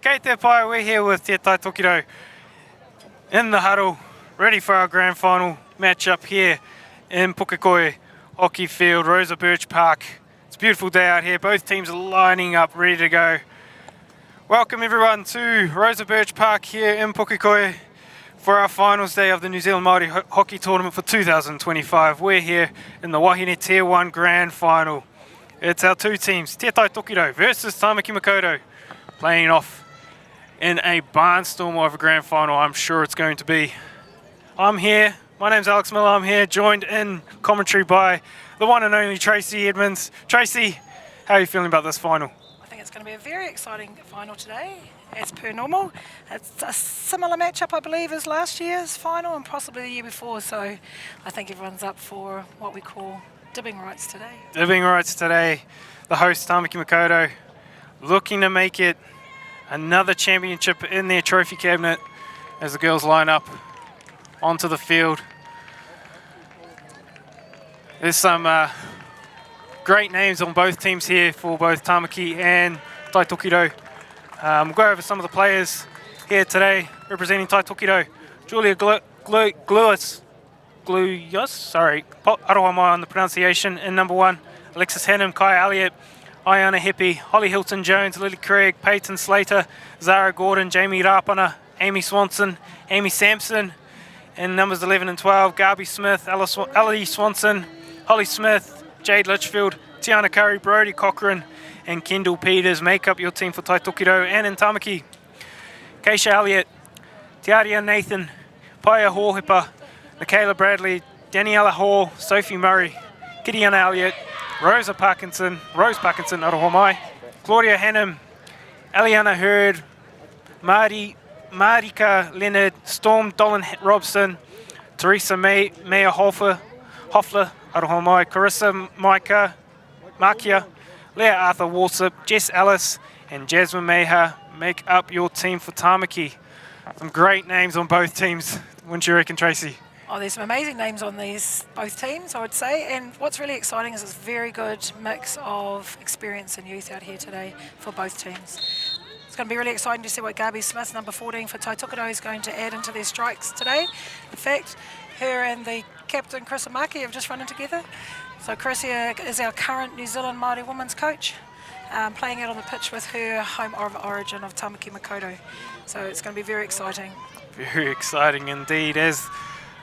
Kei te pai, we're here with Te Tai Tokerau in the huddle, ready for our grand final matchup here in Pukekohe Hockey Field, Rosa Birch Park. It's a beautiful day out here, both teams are lining up, ready to go. Welcome everyone to Rosa Birch Park here in Pukekohe for our finals day of the New Zealand Māori Hockey Tournament for 2025. We're here in the Wāhine Tier 1 Grand Final. It's our two teams, Te Tai Tokerau versus Tāmaki Makaurau, playing off in a barnstorm of a grand final. I'm sure it's going to be. I'm here, my name's Alex Miller, I'm here, joined in commentary by the one and only Tracy Edmonds. Tracy, how are you feeling about this final? I think it's going to be a very exciting final today, as per normal. It's a similar matchup, I believe, as last year's final and possibly the year before, so I think everyone's up for what we call dibbing rights today. Dibbing rights today. The host, Tāmaki Makaurau, looking to make it another championship in their trophy cabinet as the girls line up onto the field. There's some great names on both teams here for both Tāmaki and Tai Tokerau. We'll go over some of the players here today representing Tai Tokerau. Julia Gluyas, sorry, aroha mai on the pronunciation, in number 1. Alexis Hannum, Kai Elliott, Iona Heppy, Holly Hilton-Jones, Lily Craig, Peyton Slater, Zara Gordon, Jamie Rapana, Amy Swanson, Amy Sampson, and numbers 11 and 12, Garby Smith, Ellie Swanson, Holly Smith, Jade Litchfield, Tiana Curry, Brodie Cochran, and Kendall Peters make up your team for Tai Tokerau. And in Tāmaki, Keisha Elliott, Tiaria Nathan, Paia Hohepa, Michaela Bradley, Daniela Hall, Sophie Murray, Gideon Elliott, Rose Parkinson, aroha mai, Claudia Hannum, Eliana Hurd, Marika Leonard, Storm Dolan Robson, Teresa Maya Hoffler, aroha mai, Carissa Makia, Leah Arthur Walsip, Jess Ellis, and Jasmine Meha make up your team for Tāmaki. Some great names on both teams, wouldn't you reckon, Tracy? Oh, there's some amazing names on both teams, I would say, and what's really exciting is it's a very good mix of experience and youth out here today for both teams. It's going to be really exciting to see what Garby Smith, number 14 for Tai Tokerau, is going to add into their strikes today. In fact, her and the captain, Chris Maki, have just run in together. So Chris is our current New Zealand Māori women's coach, playing out on the pitch with her home of origin of Tāmaki Makaurau. So it's going to be very exciting. Very exciting indeed, as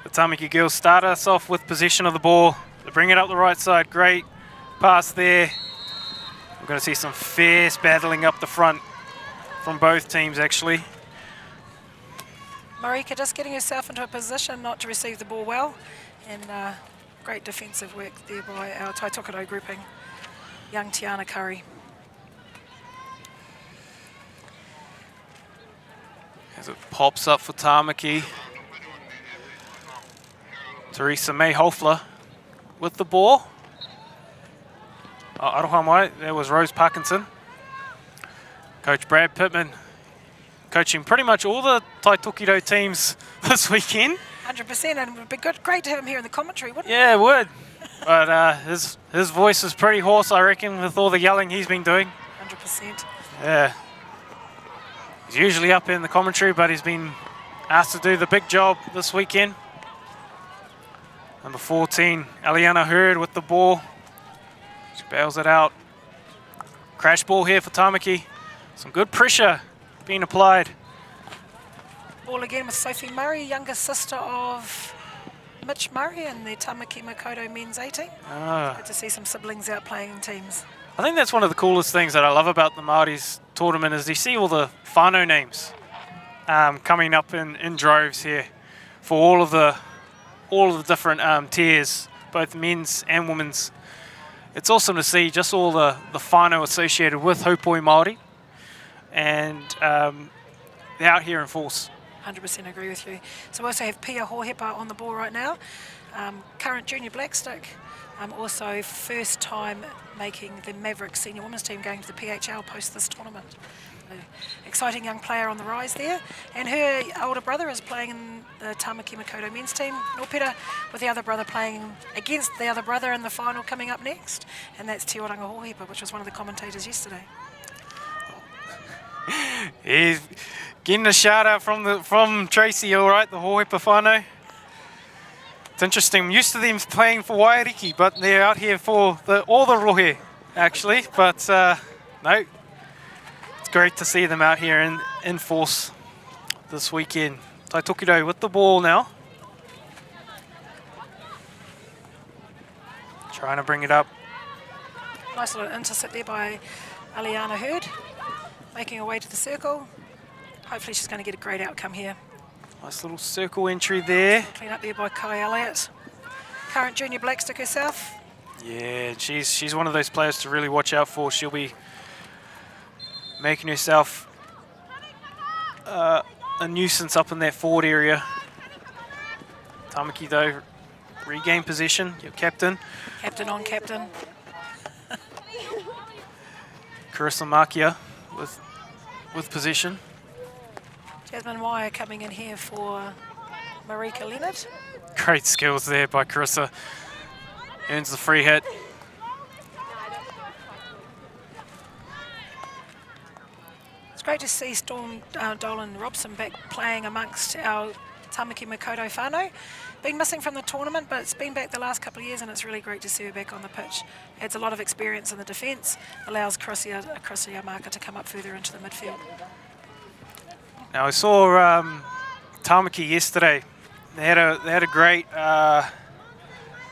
the Tāmaki girls start us off with possession of the ball. They bring it up the right side. Great pass there. We're going to see some fierce battling up the front from both teams, actually. Marika just getting herself into a position not to receive the ball well, and great defensive work there by our Tai Tokerau grouping, young Tiana Curry. As it pops up for Tāmaki. Teresa May Hofler with the ball. Aroha mai, there was Rose Parkinson. Coach Brad Pittman coaching pretty much all the Tai Tokerau teams this weekend. 100%, and it would be great to have him here in the commentary, wouldn't it? Yeah, it would. But his voice is pretty hoarse, I reckon, with all the yelling he's been doing. 100%. Yeah. He's usually up in the commentary, but he's been asked to do the big job this weekend. Number 14, Eliana Hurd with the ball. She bails it out. Crash ball here for Tāmaki. Some good pressure being applied. Ball again with Sophie Murray, younger sister of Mitch Murray in the Tāmaki Makaurau men's 18. Good to see some siblings out playing in teams. I think that's one of the coolest things that I love about the Māori's tournament is you see all the whānau names coming up in droves here for all of the different tiers, both men's and women's. It's awesome to see just all the whānau associated with Haupoi Māori, and they're out here in force. 100% agree with you. So we also have Pia Hohepa on the ball right now, current junior blackstick, also first time making the Maverick senior women's team going to the PHL post this tournament. Exciting young player on the rise there, and her older brother is playing in the Tāmaki Makaurau men's team, Norpeta, with the other brother playing against the other brother in the final coming up next, and that's Te Oranga Hohepa, which was one of the commentators yesterday. He's getting a shout out from Tracy, all right, the Hohepa whānau. It's interesting. I'm used to them playing for Waiariki, but they're out here for all the rohe, actually. But no, it's great to see them out here in force this weekend. Tai Tokerau with the ball now. Trying to bring it up. Nice little intercept there by Aliana Hurd, making her way to the circle. Hopefully she's going to get a great outcome here. Nice little circle entry there. Clean up there by Kai Elliott. Current junior blackstick herself. Yeah, she's one of those players to really watch out for. She'll be making herself a nuisance up in that forward area. Tāmaki though, regain possession, your captain. Captain on captain. Carissa Makia with possession. Jasmine Wire coming in here for Marika Leonard. Great skills there by Carissa. Earns the free hit. It's great to see Storm Dolan Robson back playing amongst our Tāmaki Makaurau whānau. Been missing from the tournament, but it's been back the last couple of years, and it's really great to see her back on the pitch. Adds a lot of experience in the defence, allows Carissa Marker to come up further into the midfield. Now I saw Tāmaki yesterday. They had a great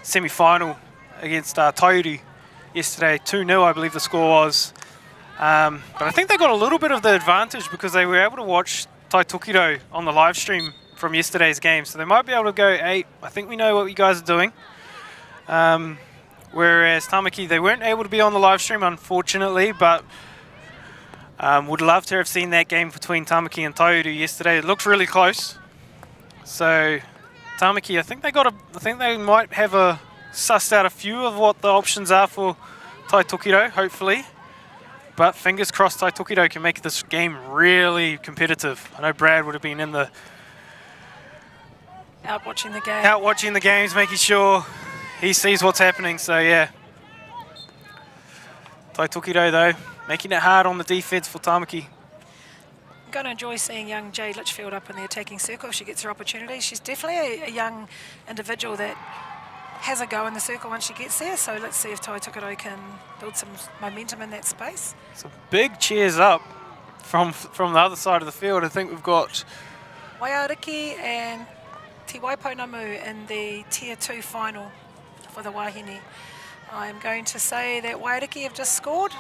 semi-final against Tauri yesterday. 2-0, I believe the score was. But I think they got a little bit of the advantage because they were able to watch Tai Tokerau on the live stream from yesterday's game, so they might be able to go, hey, I think we know what you guys are doing. Whereas Tāmaki, they weren't able to be on the live stream, unfortunately, but would love to have seen that game between Tāmaki and Tauru yesterday. It looked really close. So Tāmaki, I think they might have sussed out a few of what the options are for Tai Tokerau, hopefully. But fingers crossed Tai Tokerau can make this game really competitive. I know Brad would have been in the Out watching the game. out watching the games, making sure he sees what's happening. So yeah, Tai Tokerau though, making it hard on the defense for Tāmaki. I'm going to enjoy seeing young Jade Litchfield up in the attacking circle if she gets her opportunity. She's definitely a young individual that has a go in the circle once she gets there. So let's see if Tai Tokerau can build some momentum in that space. Some big cheers up from the other side of the field. I think we've got Waiariki and Te Waipounamu in the Tier 2 final for the Wāhine. I'm going to say that Waiariki have just scored.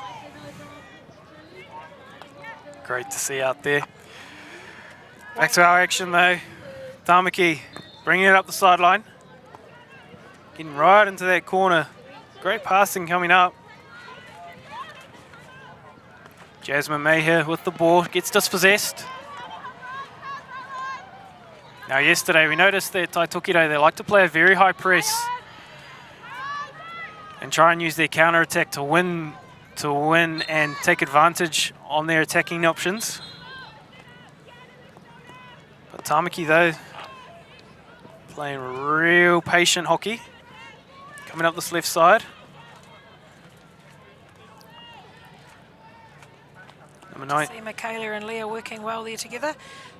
great to see out there. Back to our action though. Tāmaki bringing it up the sideline. Getting right into that corner. Great passing coming up. Jasmine Mayher with the ball, gets dispossessed. Now yesterday we noticed that Tai Tokerau, they like to play a very high press and try and use their counter-attack to win and take advantage on their attacking options. But Tāmaki though, playing real patient hockey. Coming up this left side. Number 9. See Michaela and Leah working well there together.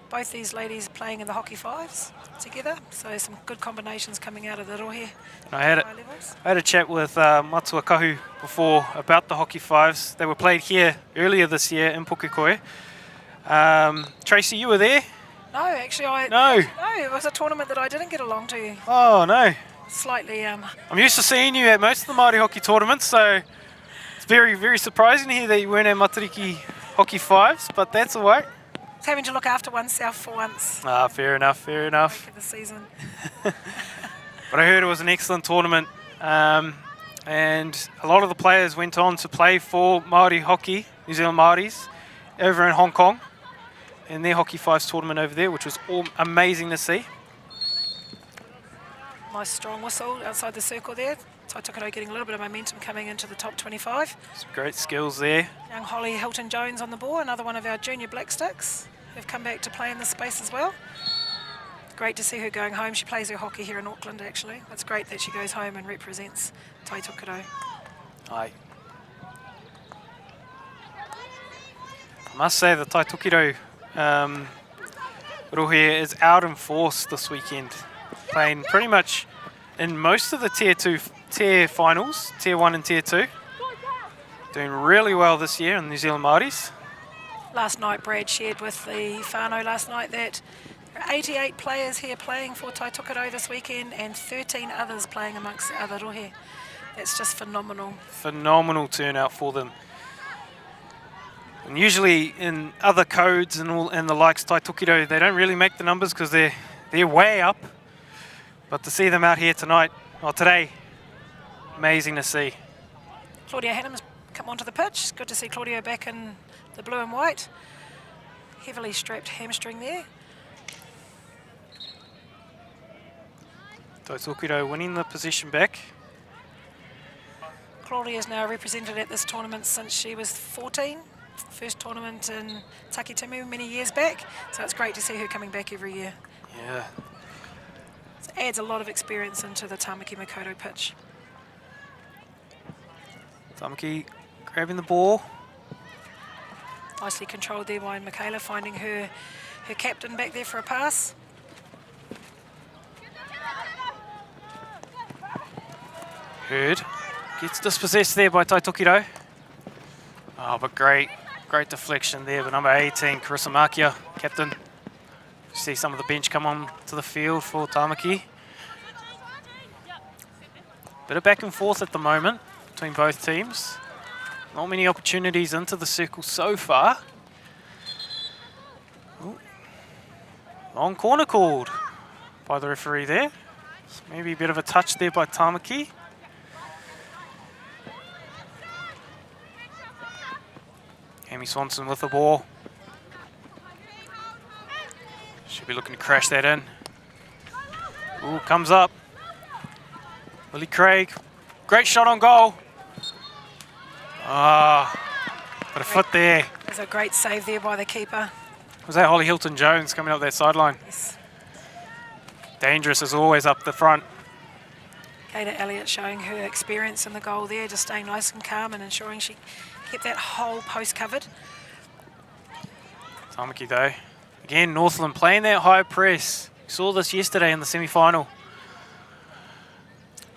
Both these ladies playing in the hockey fives together, so some good combinations coming out of the rohe. I had a chat with Matua Kahu before about the hockey fives. They were played here earlier this year in Pukekohe. Tracy, you were there? No, actually No, it was a tournament that I didn't get along to. Oh no. Slightly. I'm used to seeing you at most of the Māori hockey tournaments, so it's very, very surprising to hear that you weren't at Matariki hockey fives, but that's all right. It's having to look after oneself for once. Fair enough, fair enough. Of the season. But I heard it was an excellent tournament, and a lot of the players went on to play for Māori hockey, New Zealand Māoris, over in Hong Kong, in their hockey fives tournament over there, which was all amazing to see. Nice strong whistle outside the circle there. Tai Tokerau getting a little bit of momentum coming into the top 25. Some great skills there. Young Holly Hilton-Jones on the ball, another one of our junior black sticks who've come back to play in this space as well. Great to see her going home. She plays her hockey here in Auckland actually. It's great that she goes home and represents Tai Tokerau. Aye. must say the Tai Tokerau rohe is out in force this weekend. Playing pretty much in most of the tier finals, tier 1 and tier 2. Doing really well this year in New Zealand Māoris. Last night, Brad shared with the whānau last night that there are 88 players here playing for Tai Tokerau this weekend and 13 others playing amongst the other rohe. That's just phenomenal. Phenomenal turnout for them. And usually in other codes and the likes Tai Tokerau, they don't really make the numbers because they're way up. But to see them out here tonight, or today, amazing to see. Claudia Hannum's come onto the pitch. It's good to see Claudia back in the blue and white. Heavily strapped hamstring there. Tai Tokerau winning the possession back. Claudia's now represented at this tournament since she was 14. First tournament in Takitimu many years back. So it's great to see her coming back every year. Yeah. It adds a lot of experience into the Tāmaki Makaurau pitch. Tāmaki grabbing the ball. Nicely controlled there by Michaela, finding her captain back there for a pass. Heard. Gets dispossessed there by Tai Tokerau. Oh, but great deflection there by number 18, Carissa Makia, captain. See some of the bench come on to the field for Tāmaki. Bit of back and forth at the moment between both teams. Not many opportunities into the circle so far. Ooh. Long corner called by the referee there. Maybe a bit of a touch there by Tāmaki. Amy Swanson with the ball. Should be looking to crash that in. Ooh, comes up. Willie Craig. Great shot on goal. Got a foot there. There's a great save there by the keeper. Was that Holly Hilton-Jones coming up that sideline? Yes. Dangerous as always up the front. Kata Elliott showing her experience in the goal there, just staying nice and calm and ensuring she kept that whole post covered. Tāmaki though. Again, Northland playing that high press. We saw this yesterday in the semi-final.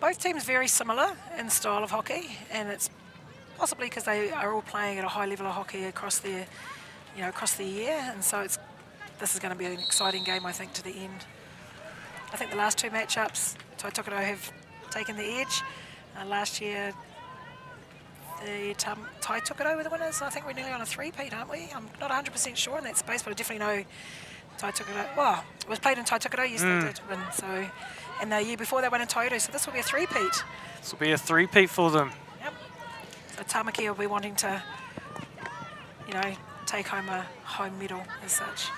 Both teams very similar in style of hockey, and it's possibly because they are all playing at a high level of hockey across their, across the year, and so this is going to be an exciting game, I think, to the end. I think the last two matchups, Tai Tokerau have taken the edge. Last year, the Tai Tokerau were the winners. I think we're nearly on a three-peat, aren't we? I'm not 100% sure in that space, but I definitely know Tai Tokerau. Well, it was played in Tai Tokerau, yes, they did win. So, and the year before they won in Tauru, so this will be a three-peat. This will be a three-peat for them. Yep. So Tāmaki will be wanting to, take home a home medal as such.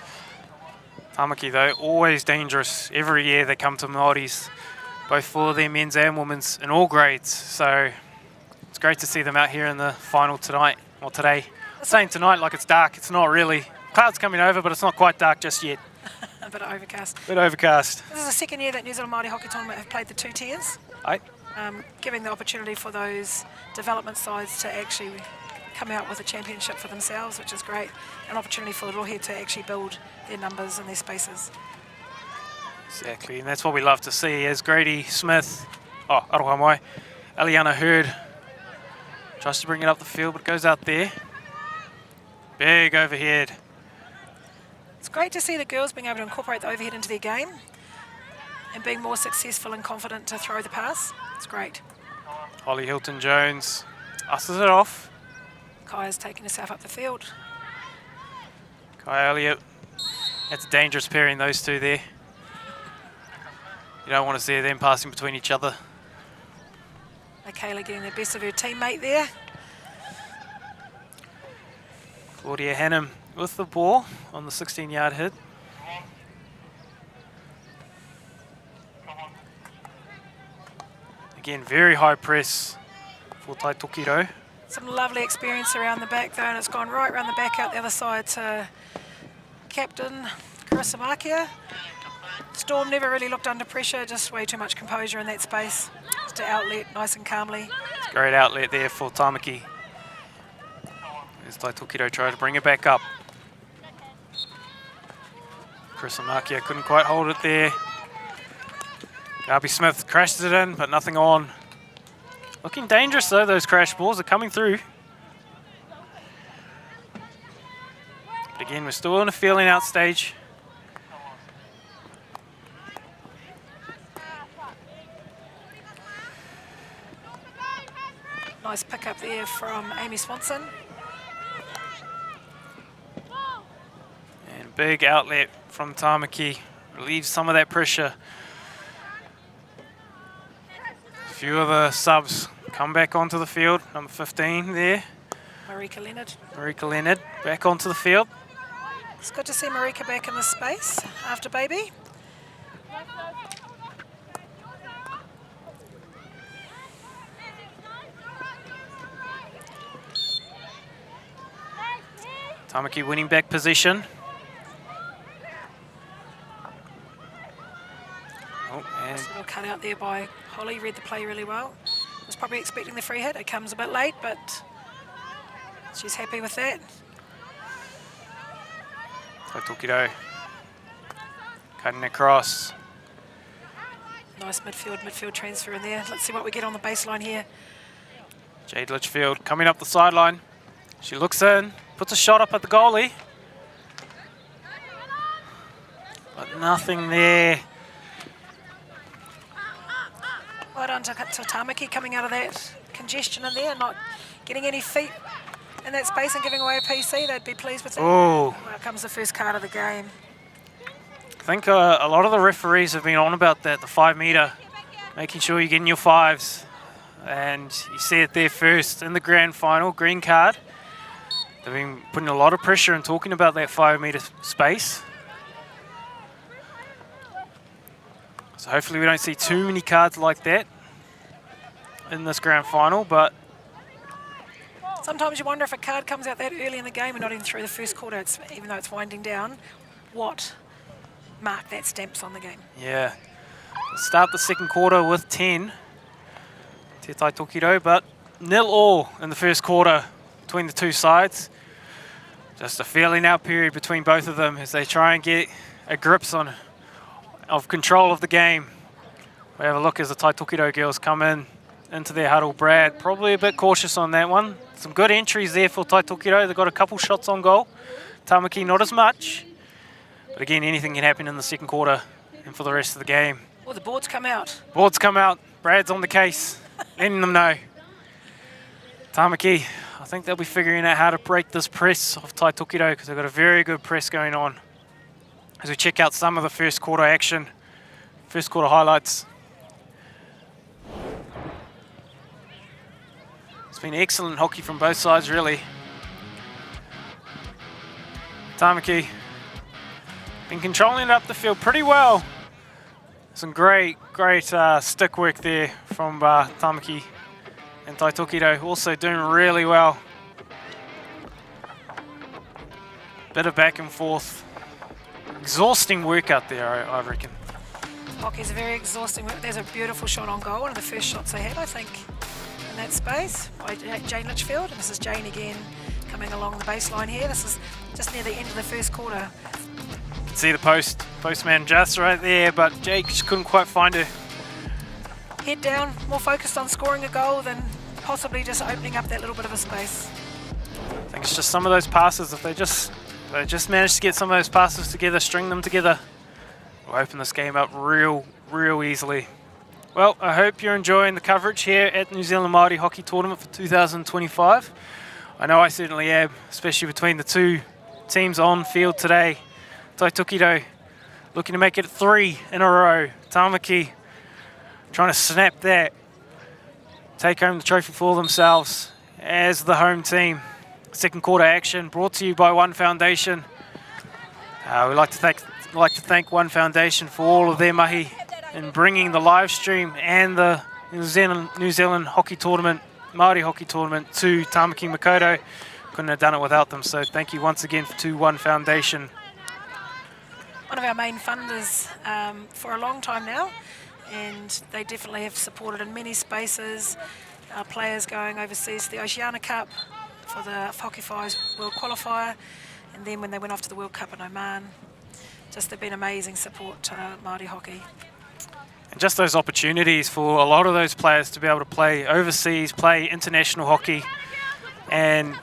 Tāmaki, though, always dangerous. Every year they come to Māoris, both for their men's and women's in all grades. So it's great to see them out here in the final tonight, or today. Saying tonight like it's dark, it's not really. Clouds coming over, but it's not quite dark just yet. A bit overcast. Bit overcast. This is the second year that New Zealand Māori Hockey Tournament have played the two tiers. Aye. Giving the opportunity for those development sides to actually come out with a championship for themselves, which is great. An opportunity for the rohe to actually build their numbers and their spaces. Exactly, and that's what we love to see as Grady Smith, Aroha Mai, Eliana Hurd tries to bring it up the field, but it goes out there. Big overhead. It's great to see the girls being able to incorporate the overhead into their game and being more successful and confident to throw the pass. It's great. Holly Hilton-Jones usses it off. Kaya's taking herself up the field. Kaya Elliott. That's a dangerous pairing, those two there. You don't want to see them passing between each other. Michaela getting the best of her teammate there. Claudia Hannum with the ball on the 16-yard hit. Again, very high press for Tai Tokerau. Some lovely experience around the back though, and it's gone right around the back out the other side to captain Carissa Makia. Storm never really looked under pressure, just way too much composure in that space. Just to outlet nice and calmly. It's a great outlet there for Tāmaki. As Tai Tokerau try to bring it back up. Chris Amakia couldn't quite hold it there. Garby Smith crashed it in, but nothing on. Looking dangerous though, those crash balls are coming through. But again, we're still in a feeling out stage. Nice pick up there from Amy Swanson. And big outlet from Tāmaki. Relieves some of that pressure. A few of the subs come back onto the field. Number 15 there. Marika Leonard. Marika Leonard back onto the field. It's good to see Marika back in the space after baby. Tāmaki winning back position. Oh, and Nice little cut out there by Holly, read the play really well. Was probably expecting the free hit. It comes a bit late, but she's happy with that. Tai Tokerau cutting across. Nice midfield transfer in there. Let's see what we get on the baseline here. Jade Litchfield coming up the sideline. She looks in, puts a shot up at the goalie. But nothing there. Well done to Tāmaki coming out of that congestion in there, not getting any feet in that space and giving away a PC. They'd be pleased with that. Oh, Well, comes the first card of the game. I think a lot of the referees have been on about that, the 5 metre, making sure you're getting your 5s. And you see it there first in the grand final, green card. They've been putting a lot of pressure and talking about that 5 metre space. So hopefully we don't see too many cards like that in this grand final, but Sometimes you wonder if a card comes out that early in the game and not even through the first quarter, even though it's winding down, what mark that stamps on the game. yeah. We'll start the second quarter with 10. Te Tai Tokerau, but 0-0 in the first quarter between the two sides. Just a feeling out period between both of them as they try and get a grips of control of the game. We have a look as the Tai Tokerau girls come into their huddle. Brad probably a bit cautious on that one. Some good entries there for Tai Tokerau. They've got a couple shots on goal. Tāmaki not as much. But again, anything can happen in the second quarter and for the rest of the game. Well, the boards come out. Boards come out. Brad's on the case, letting them know. Tāmaki, I think they'll be figuring out how to break this press of Tai Tokerau because they've got a very good press going on. As we check out some of the first quarter action, first quarter highlights. It's been excellent hockey from both sides, really. Tāmaki been controlling it up the field pretty well. Some great stick work there from Tāmaki, and Tai Tokerau also doing really well. Bit of back and forth. Exhausting work out there, I reckon. Hockey's a very exhausting work. There's a beautiful shot on goal, one of the first shots they had, I think, in that space by Jane Litchfield. And this is Jane again coming along the baseline here. This is just near the end of the first quarter. You can see the postman just right there, but Jake just couldn't quite find her. Head down, more focused on scoring a goal than possibly just opening up that little bit of a space. I think it's just some of those passes. If they just manage to get some of those passes together, string them together, we'll open this game up real easily. Well, I hope you're enjoying the coverage here at the New Zealand Māori Hockey Tournament for 2025. I know I certainly am, especially between the two teams on field today. Tai Tokerau looking to make it 3 in a row. Tāmaki trying to snap that, take home the trophy for themselves as the home team. Second quarter action brought to you by One Foundation. We'd like to thank One Foundation for all of their mahi in bringing the live stream and the New Zealand Hockey Tournament, Māori Hockey Tournament to Tāmaki Makaurau. Couldn't have done it without them, so thank you once again to One Foundation. One of our main funders for a long time now, and they definitely have supported in many spaces. Our players going overseas to the Oceania Cup, for the Whakawhai's World Qualifier, and then when they went off to the World Cup in Oman. Just they've been amazing support to Māori hockey. And just those opportunities for a lot of those players to be able to play overseas, play international hockey, and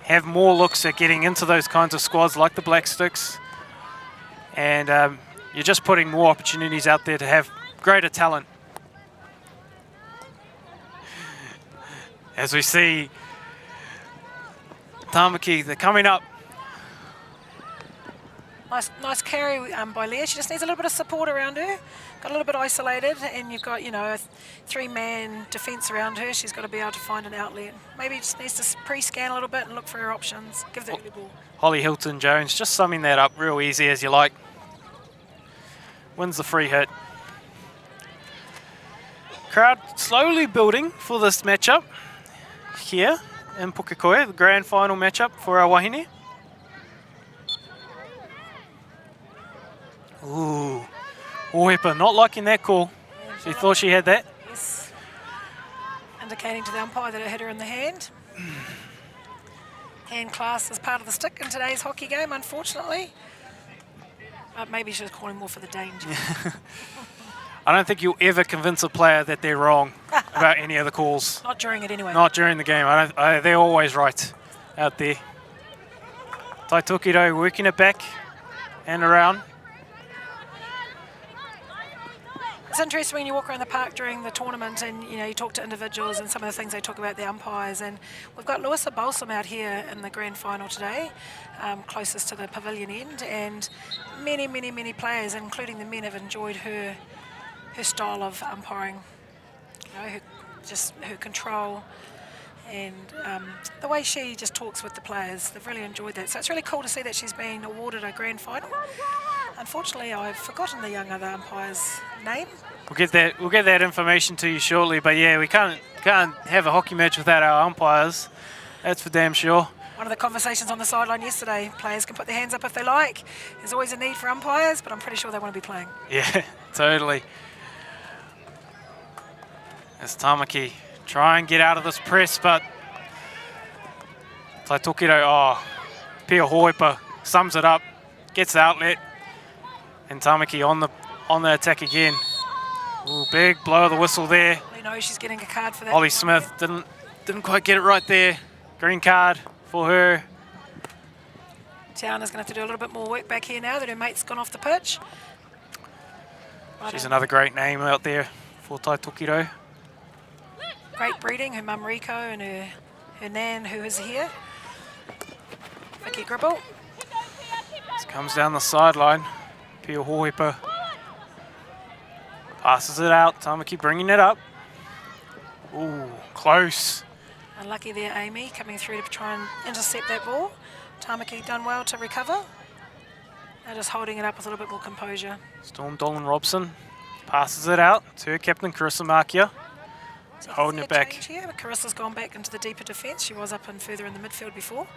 have more looks at getting into those kinds of squads like the Black Sticks. And you're just putting more opportunities out there to have greater talent. As we see Tāmaki, they're coming up. Nice carry by Leah. She just needs a little bit of support around her. Got a little bit isolated, and you've got, you know, a 3-man defence around her. She's got to be able to find an outlet. Maybe just needs to pre-scan a little bit and look for her options. Give the early ball. Holly Hilton-Jones just summing that up real easy as you like. Wins the free hit. Crowd slowly building for this matchup here in Pukekohe, the grand final matchup for our Wāhine. Ooh, Ohepa not liking that call. She thought she had that. Yes. Indicating to the umpire that it hit her in the hand. Hand class is part of the stick in today's hockey game, unfortunately. But maybe she was calling more for the danger. I don't think you'll ever convince a player that they're wrong about any of the calls. Not during it anyway. Not during the game. They're always right out there. Tai Tokerau working it back and around. It's interesting when you walk around the park during the tournament and you talk to individuals and some of the things they talk about the umpires, and we've got Lewis Balsam out here in the grand final today, closest to the pavilion end, and many players, including the men, have enjoyed her style of umpiring, her control, and the way she just talks with the players. They've really enjoyed that, so it's really cool to see that she's been awarded a grand final. Unfortunately, I've forgotten the young other umpire's name. We'll get that information to you shortly. But yeah, we can't have a hockey match without our umpires. That's for damn sure. One of the conversations on the sideline yesterday, players can put their hands up if they like. There's always a need for umpires, but I'm pretty sure they want to be playing. Yeah, totally. As Tāmaki try and get out of this press, but Tai Tokerau, Pia Hoipa sums it up, gets the outlet. And Tāmaki on the attack again. Ooh, big blow of the whistle there. We know she's getting a card for that. Ollie Smith didn't quite get it right there. Green card for her. Tiana's going to have to do a little bit more work back here now that her mate's gone off the pitch. She's another great name out there for Tai Tokerau. Great breeding, her mum Rico and her nan who is here. Vicky Gribble. This comes down the sideline. Pia Hoipa passes it out. Tāmaki bringing it up. Ooh, close. Unlucky there, Amy, coming through to try and intercept that ball. Tāmaki done well to recover. They're just holding it up with a little bit more composure. Storm Dolan Robson passes it out to her captain, Carissa Markia. Holding it back. Here, but Carissa's gone back into the deeper defence. She was up and further in the midfield before.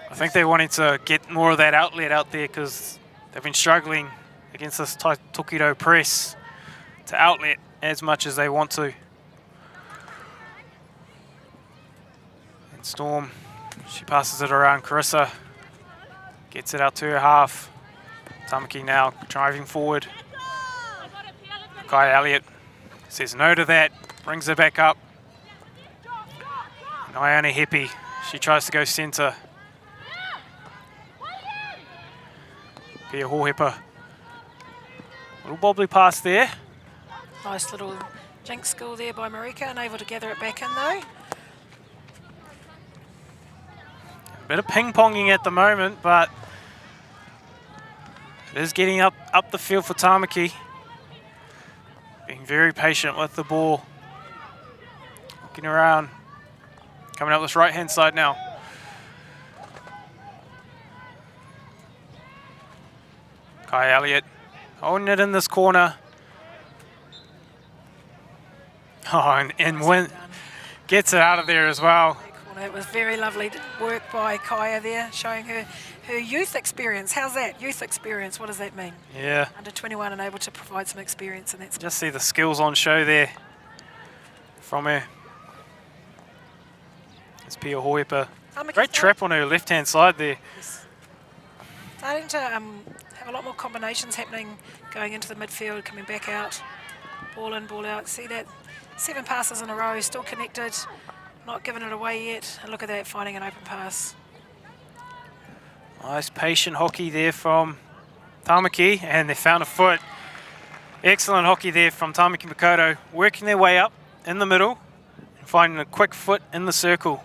I think they wanted to get more of that outlet out there because they've been struggling against this Tai Tokerau press to outlet as much as they want to. And Storm, she passes it around Carissa, gets it out to her half. Tāmaki now driving forward. Kai Elliott says no to that, brings her back up. And Iona Hepi, she tries to go centre. Pia Hoipa. Little bobbly pass there. Nice little jinx school there by Marika, unable to gather it back in though. A bit of ping-ponging at the moment, but it is getting up the field for Tāmaki. Being very patient with the ball. Looking around. Coming up this right-hand side now. Kai Elliott holding it in this corner. Oh, and gets it out of there as well. It was very lovely work by Kaya there, showing her youth experience. How's that? Youth experience, what does that mean? Yeah. Under 21 and able to provide some experience in that. Just see the skills on show there from her. It's Pia Hoipa Great trap on her left-hand side there. Yes. Starting to have a lot more combinations happening, going into the midfield, coming back out, ball in, ball out. See that? 7 passes in a row, still connected, not giving it away yet. And look at that, finding an open pass. Nice patient hockey there from Tāmaki, and they found a foot. Excellent hockey there from Tāmaki Makaurau, working their way up in the middle and finding a quick foot in the circle.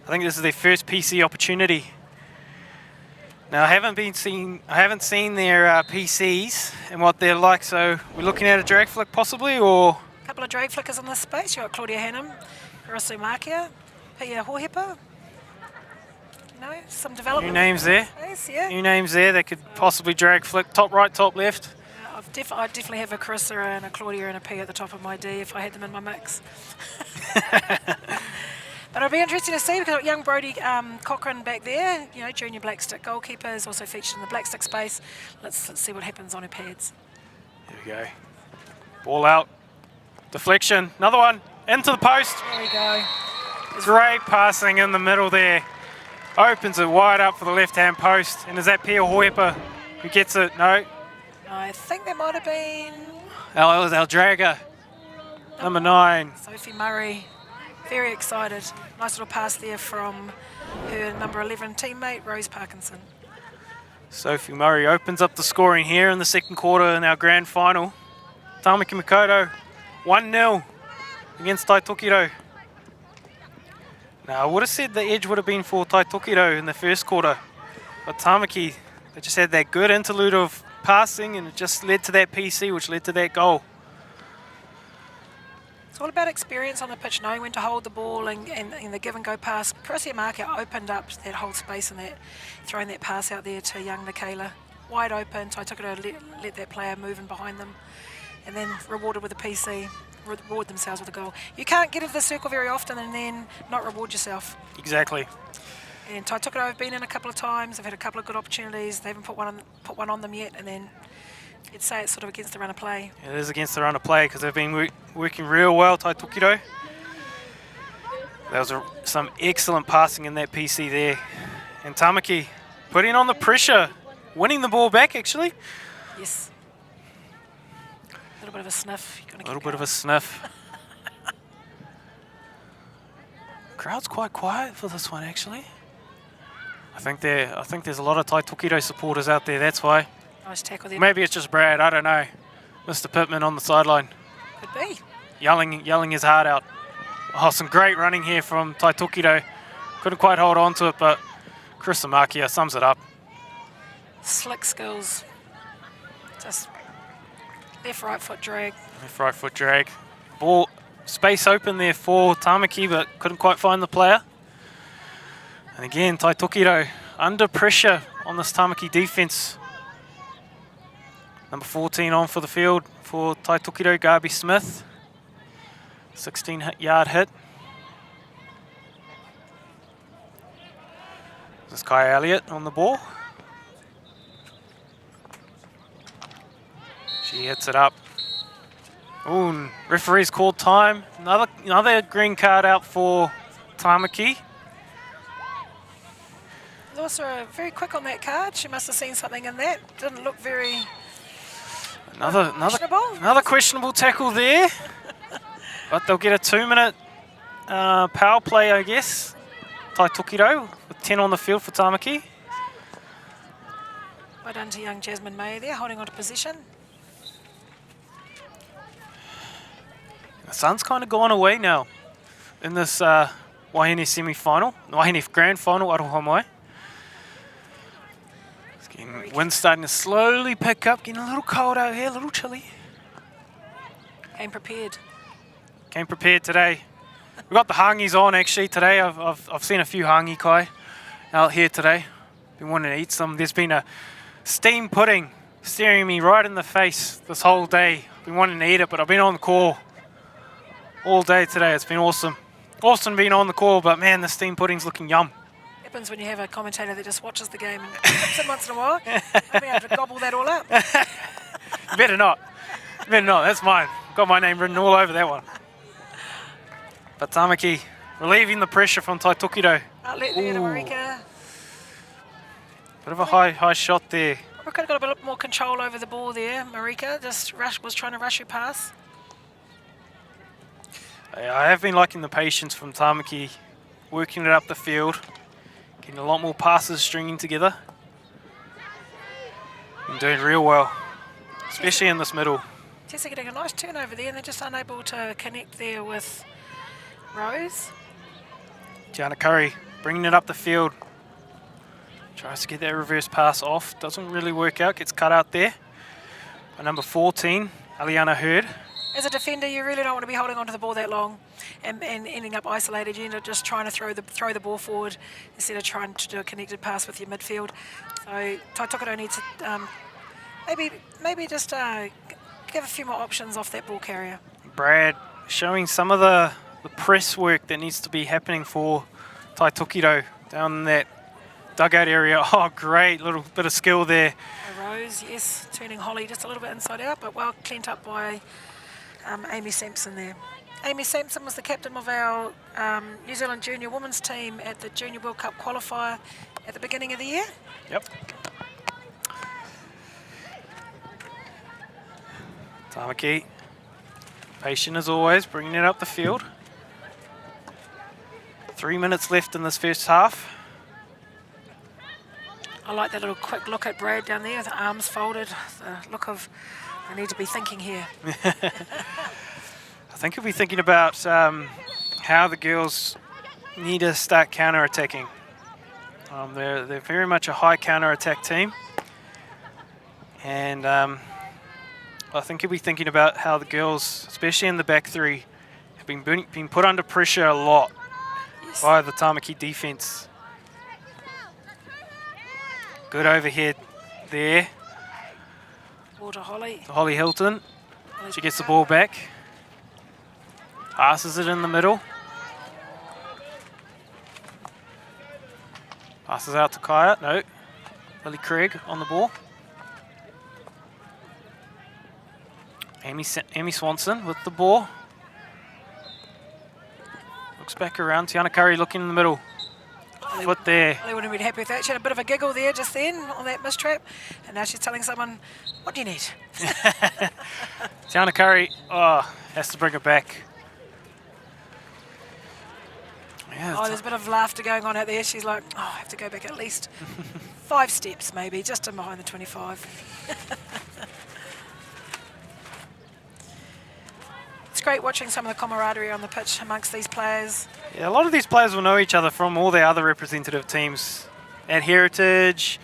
I think this is their first PC opportunity. Now I haven't seen their PCs and what they're like, so we're looking at a drag flick possibly, or A couple of drag flickers in this space. You've got Claudia Hannum, Hirasu Makia, Pia Hohepa. No, some development. new names there. Space, yeah. New names there that could possibly drag flick. Top right, top left. I'd definitely have a Carissa and a Claudia and a P at the top of my D if I had them in my mix. But it'll be interesting to see because we've got young Brodie Cochrane back there, you know, junior black stick goalkeeper, is also featured in the black stick space. Let's see what happens on her pads. There we go. Ball out. Deflection. Another one. Into the post. There we go. Great passing in the middle there. Opens it wide up for the left-hand post. And is that Pia Hoepa who gets it? No. I think that might have been That was our dragger. Number 9. Sophie Murray. Very excited. Nice little pass there from her number 11 teammate, Rose Parkinson. Sophie Murray opens up the scoring here in the second quarter in our grand final. Tāmaki Makaurau 1-0 against Tai Tokerau. Now I would have said the edge would have been for Tai Tokerau in the first quarter, but Tāmaki, they just had that good interlude of passing and it just led to that PC, which led to that goal. It's all about experience on the pitch, knowing when to hold the ball and the give and go pass. Carissa Marker opened up that whole space and that, throwing that pass out there to young Michaela. Wide open, Tai Tokerau let that player move in behind them and then rewarded with a PC, reward themselves with a goal. You can't get into the circle very often and then not reward yourself. Exactly. And Tai Tokerau have been in a couple of times, they've had a couple of good opportunities, they haven't put one on them yet, and then you'd say it's sort of against the run of play. It is against the run of play because they've been working real well, Tai Tokerau. There was some excellent passing in that PC there. And Tāmaki putting on the pressure, winning the ball back actually. Yes. A little bit of a sniff. A little bit of a sniff. Crowd's quite quiet for this one actually. I think there's a lot of Tai Tokerau supporters out there, that's why. Nice tackle there. Maybe it's just Brad, I don't know. Mr. Pittman on the sideline. Could be. Yelling his heart out. Oh, some great running here from Tai Tokerau. Couldn't quite hold on to it, but Carissa Makia sums it up. Slick skills. Just left, right foot drag. Left, right foot drag. Ball, space open there for Tāmaki, but couldn't quite find the player. And again, Tai Tokerau under pressure on this Tāmaki defence. Number 14 on for the field for Tai Tokerau, Gabi Smith. 16-yard hit. This is Kai Elliott on the ball. She hits it up. Ooh, and referee's called time. Another green card out for Tāmaki. Also very quick on that card. She must have seen something in that. Didn't look very Another questionable tackle there. But they'll get a 2-minute power play, I guess. Tai Tokerau with 10 on the field for Tāmaki. Well done to young Jasmine May there, holding on to position. The sun's kind of gone away now in this Wāhine semi-final, Wāhine grand final, Aroha Mai. Wind's starting to slowly pick up, getting a little cold out here, a little chilly. Came prepared. Came prepared today. We've got the hangis on actually today. I've seen a few hangi kai out here today. Been wanting to eat some. There's been a steam pudding staring me right in the face this whole day. Been wanting to eat it, but I've been on the call all day today. It's been awesome. Awesome being on the call, but man, the steam pudding's looking yum. Happens when you have a commentator that just watches the game and clips it once in a while. I'll be able to gobble that all up. Better not. Better not. That's mine. Got my name written all over that one. But Tāmaki relieving the pressure from Tai Tokerau. Outlet there to Marika. Bit of a high shot there. Could have got a bit more control over the ball there. Marika just was trying to rush her pass. I have been liking the patience from Tāmaki, working it up the field, getting a lot more passes stringing together. And doing real well, especially in this middle. Tessa getting a nice turnover there, and they're just unable to connect there with Rose. Tiana Curry bringing it up the field. Tries to get that reverse pass off. Doesn't really work out. Gets cut out there by number 14, Aliana Hurd. As a defender, you really don't want to be holding onto the ball that long and ending up isolated. You end up just trying to throw the ball forward instead of trying to do a connected pass with your midfield. So Tai Tokerau needs to maybe just give a few more options off that ball carrier. Brad showing some of the press work that needs to be happening for Tai Tokerau down in that dugout area. Oh, great little bit of skill there. Rose, yes, turning Holly just a little bit inside out, but well cleaned up by Amy Sampson there. Amy Sampson was the captain of our New Zealand junior women's team at the Junior World Cup qualifier at the beginning of the year. Yep. Tāmaki, patient as always, bringing it up the field. 3 minutes left in this first half. I like that little quick look at Brad down there with the arms folded. The look of, I need to be thinking here. I think he'll be thinking about how the girls need to start counter-attacking. They're very much a high counter-attack team. And I think he'll be thinking about how the girls, especially in the back three, have been put under pressure a lot by the Tāmaki defence. Good overhead there. Ball to Holly. To Holly Hilton. She gets the ball back. Passes it in the middle. Passes out to Kaya. No. Lily Craig on the ball. Amy Swanson with the ball. Looks back around. Tiana Curry looking in the middle. Foot there. They wouldn't be happy with that. She had a bit of a giggle there just then on that mistrap. And now she's telling someone, what do you need? Tiana Curry, has to bring it back. Yeah, there's a bit of laughter going on out there. She's like, I have to go back at least 5 steps maybe, just in behind the 25. It's great watching some of the camaraderie on the pitch amongst these players. Yeah, a lot of these players will know each other from all their other representative teams at Heritage,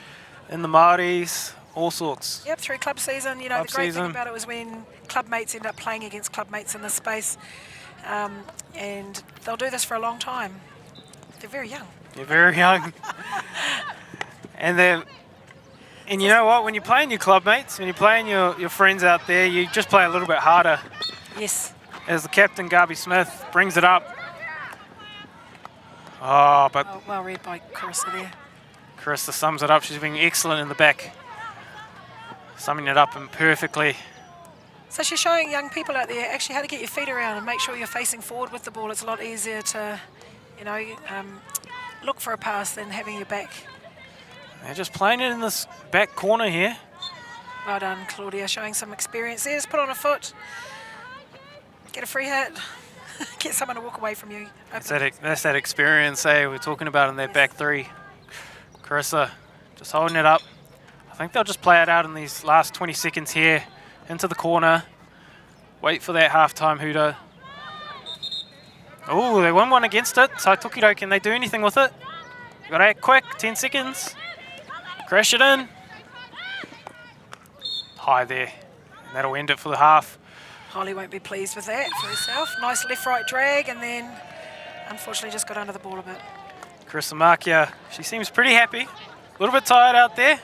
in the Māoris, all sorts. Yep, through club season. You know, the great thing about it was when club mates end up playing against club mates in this space. And they'll do this for a long time. They're very young. They're very young. And you know what? When you're playing your club mates, when you're playing your friends out there, you just play a little bit harder. Yes. As the captain, Garby Smith, brings it up. Oh, but... Oh, well read by Carissa there. Carissa sums it up. She's been excellent in the back. Summing it up and perfectly. So she's showing young people out there actually how to get your feet around and make sure you're facing forward with the ball. It's a lot easier to, look for a pass than having your back. They're just playing it in this back corner here. Well done, Claudia, showing some experience there. Just put on a foot. Get a free hit. Get someone to walk away from you. That's that experience, we're talking about in their back three. Carissa just holding it up. I think they'll just play it out in these last 20 seconds here. Into the corner. Wait for that halftime hooter. Oh, they won one against it. Tai Tokerau, can they do anything with it? Got to act quick, 10 seconds. Crash it in. High there. And that'll end it for the half. Holly won't be pleased with that for herself. Nice left-right drag, and then unfortunately just got under the ball a bit. Carissa Makia, she seems pretty happy. A little bit tired out there.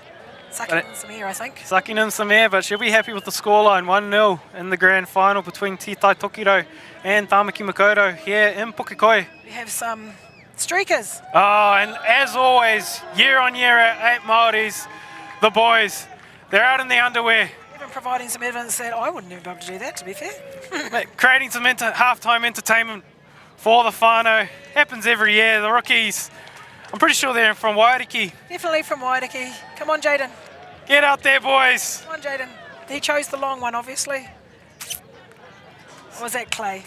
Sucking in some air, I think. Sucking in some air, but she'll be happy with the scoreline. 1-0 in the grand final between Tai Tokerau and Tāmaki Makaurau here in Pukekohe. We have some streakers. Oh, and as always, year on year at Māoris, the boys, they're out in the underwear. Even providing some evidence that I wouldn't even be able to do that, to be fair. Creating some halftime entertainment for the whānau. Happens every year. The rookies I'm pretty sure they're from Waiariki. Definitely from Waiariki. Come on, Jaden. Get out there, boys. Come on, Jaden. He chose the long one, obviously. Or was that Clay?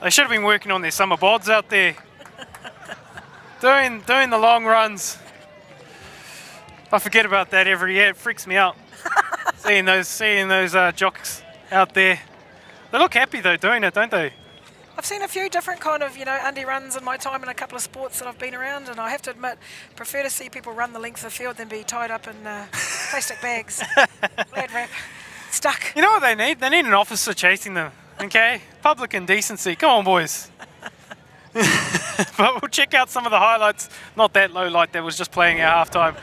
They should have been working on their summer bods out there. doing the long runs. I forget about that every year. It freaks me out. seeing those jocks out there. They look happy though doing it, don't they? I've seen a few different kind of, undie runs in my time in a couple of sports that I've been around, and I have to admit, prefer to see people run the length of the field than be tied up in plastic bags, glad wrap, stuck. You know what they need? They need an officer chasing them, okay? Public indecency. Come on, boys. But we'll check out some of the highlights. Not that low light that was just playing at halftime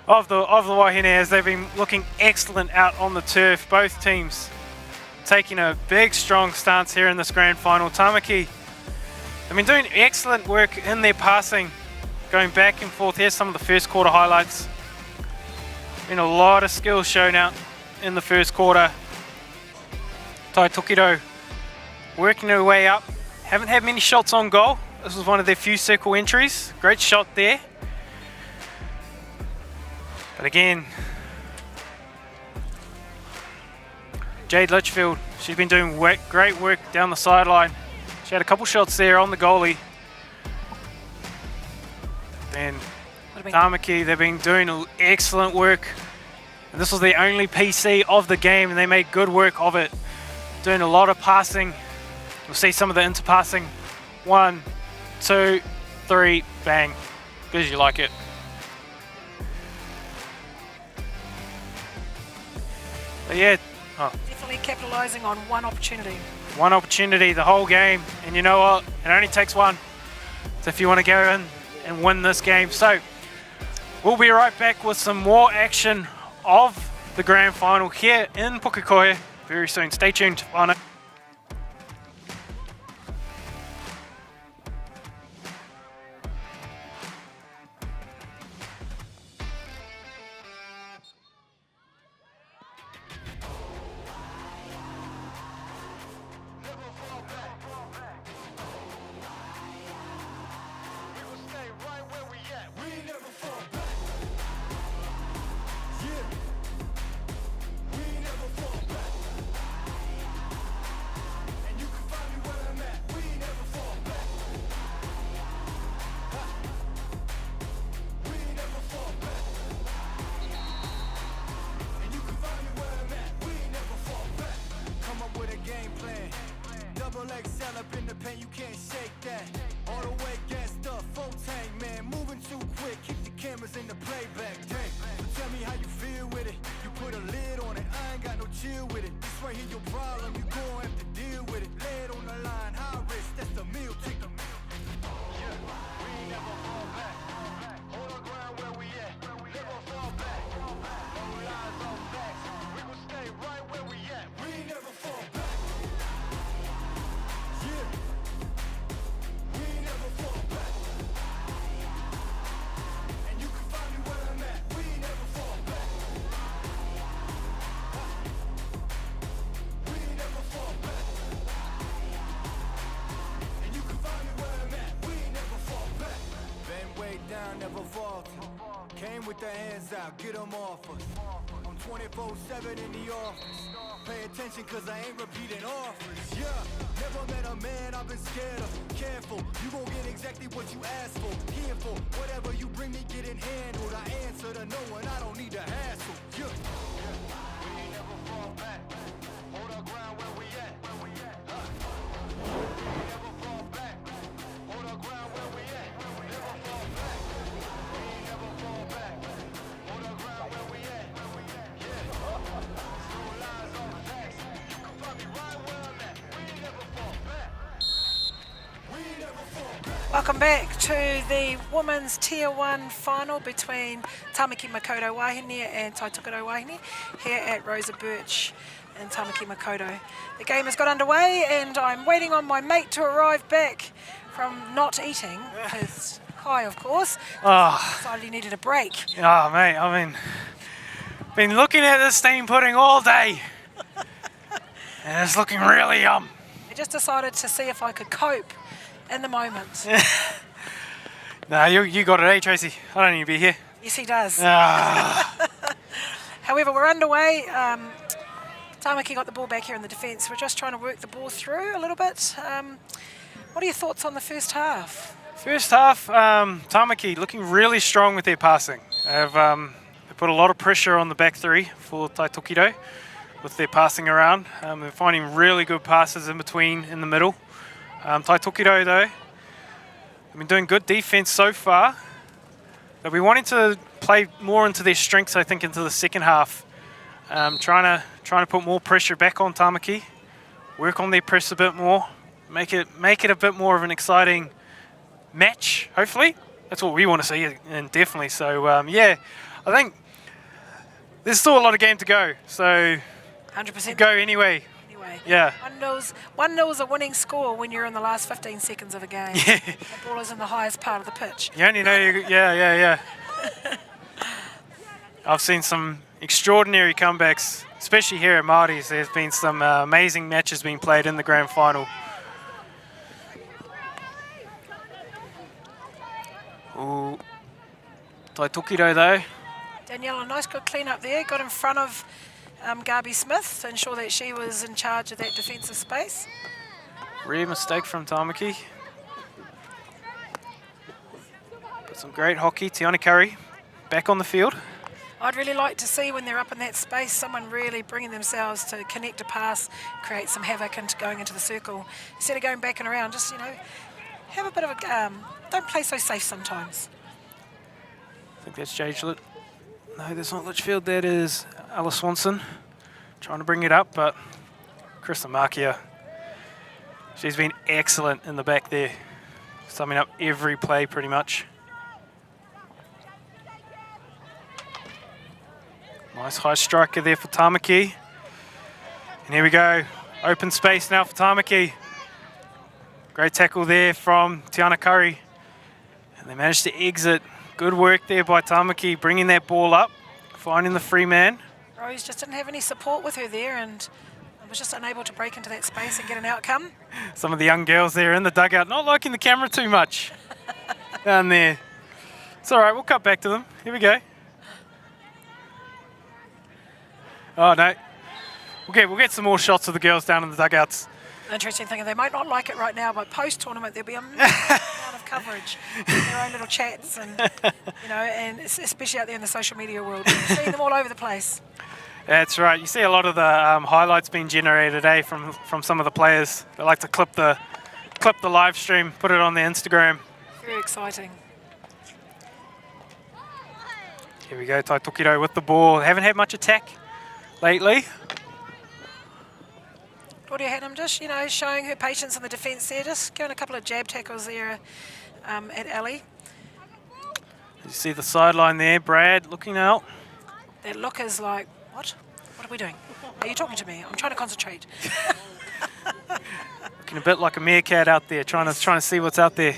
of the Wāhine, as they've been looking excellent out on the turf. Both teams taking a big, strong stance here in this grand final. Tāmaki, they've been doing excellent work in their passing, going back and forth. Here's some of the first quarter highlights. Been a lot of skill shown out in the first quarter. Tai Tokerau working their way up. Haven't had many shots on goal. This was one of their few circle entries. Great shot there. But again, Jade Litchfield, she's been doing great work down the sideline. She had a couple shots there on the goalie. Then Tāmaki, they've been doing excellent work. And this was the only PC of the game, and they made good work of it. Doing a lot of passing. We'll see some of the interpassing. 1, 2, 3, bang. Good as you like it. But yeah. Oh. Definitely capitalising on one opportunity. One opportunity the whole game, and you know what? It only takes one. So if you want to go in and win this game. So we'll be right back with some more action of the grand final here in Pukekohe very soon. Stay tuned on it. Came with the hands out, get them off us. I'm 24/7 in the office. Pay attention cause I ain't repeating offers. Yeah, never met a man I've been scared of. Careful, you gon' get exactly what you asked for. Here for whatever you bring me getting handled. I answer to no one, I don't need a hassle. Yeah. We ain't never fall back. Hold our ground where we at. We ain't never fall back. Hold our ground where we at. Never fall back. We ain't never fall back. Hold our ground where we at. Yeah. No lies on the facts. You can find me right where I'm at. We ain't never fall back. We ain't never fall back. Welcome back to the Women's Tier 1 final between Tāmaki Makaurau Wāhine and Tai Tokerau Wāhine here at Rosa Birch in Tāmaki Makaurau. The game has got underway and I'm waiting on my mate to arrive back from not eating, his high of course. Decided he needed a break. Oh mate, I mean, been looking at this steam pudding all day and it's looking really yum. I just decided to see if I could cope in the moment. Nah, you got it, eh, Tracy? I don't need to be here. Yes, he does. Ah. However, we're underway. Tāmaki got the ball back here in the defence. We're just trying to work the ball through a little bit. What are your thoughts on the first half? First half, Tāmaki looking really strong with their passing. They put a lot of pressure on the back three for Tai Tokerau with their passing around. They're finding really good passes in between, in the middle. Tai Tokerau, though, they've been doing good defence so far. They'll be wanting to play more into their strengths, I think, into the second half. Trying to put more pressure back on Tāmaki, work on their press a bit more, make it a bit more of an exciting match. Hopefully, that's what we want to see, and definitely. So yeah, I think there's still a lot of game to go. So 100% go anyway. Yeah. 1-0 is a winning score when you're in the last 15 seconds of a game. Yeah. The ball is in the highest part of the pitch. You only know. Yeah. I've seen some extraordinary comebacks, especially here at Māori's. There's been some amazing matches being played in the grand final. Ooh. Tai Tokerau, though. Danielle, a nice good clean up there. Got in front of Gabi Smith to ensure that she was in charge of that defensive space. Rare mistake from Tāmaki. But some great hockey. Tiana Curry back on the field. I'd really like to see when they're up in that space, someone really bringing themselves to connect a pass, create some havoc into going into the circle. Instead of going back and around, just, have a bit of a... don't play so safe sometimes. I think that's Jade Schlitt. No, that's not Litchfield. That is Ella Swanson trying to bring it up, but Krista Markia, she's been excellent in the back there, summing up every play pretty much. Nice high striker there for Tāmaki. And here we go. Open space now for Tāmaki. Great tackle there from Tiana Curry. And they managed to exit. Good work there by Tāmaki, bringing that ball up, finding the free man. Rose just didn't have any support with her there and was just unable to break into that space and get an outcome. Some of the young girls there in the dugout, not liking the camera too much down there. It's all right, we'll cut back to them. Here we go. Oh, no. We'll get some more shots of the girls down in the dugouts. Interesting thing, they might not like it right now, but post-tournament there'll be a amount of coverage, their own little chats, and and especially out there in the social media world, seeing them all over the place. That's right. You see a lot of the highlights being generated today from some of the players. They like to clip the live stream, put it on their Instagram. Very exciting. Here we go, Tai Tokerau with the ball. Haven't had much attack lately. Claudia Hatton just, showing her patience in the defence there, just going a couple of jab tackles there at Ali. You see the sideline there, Brad looking out. That look is like, what? What are we doing? Are you talking to me? I'm trying to concentrate. Looking a bit like a meerkat out there, trying to see what's out there.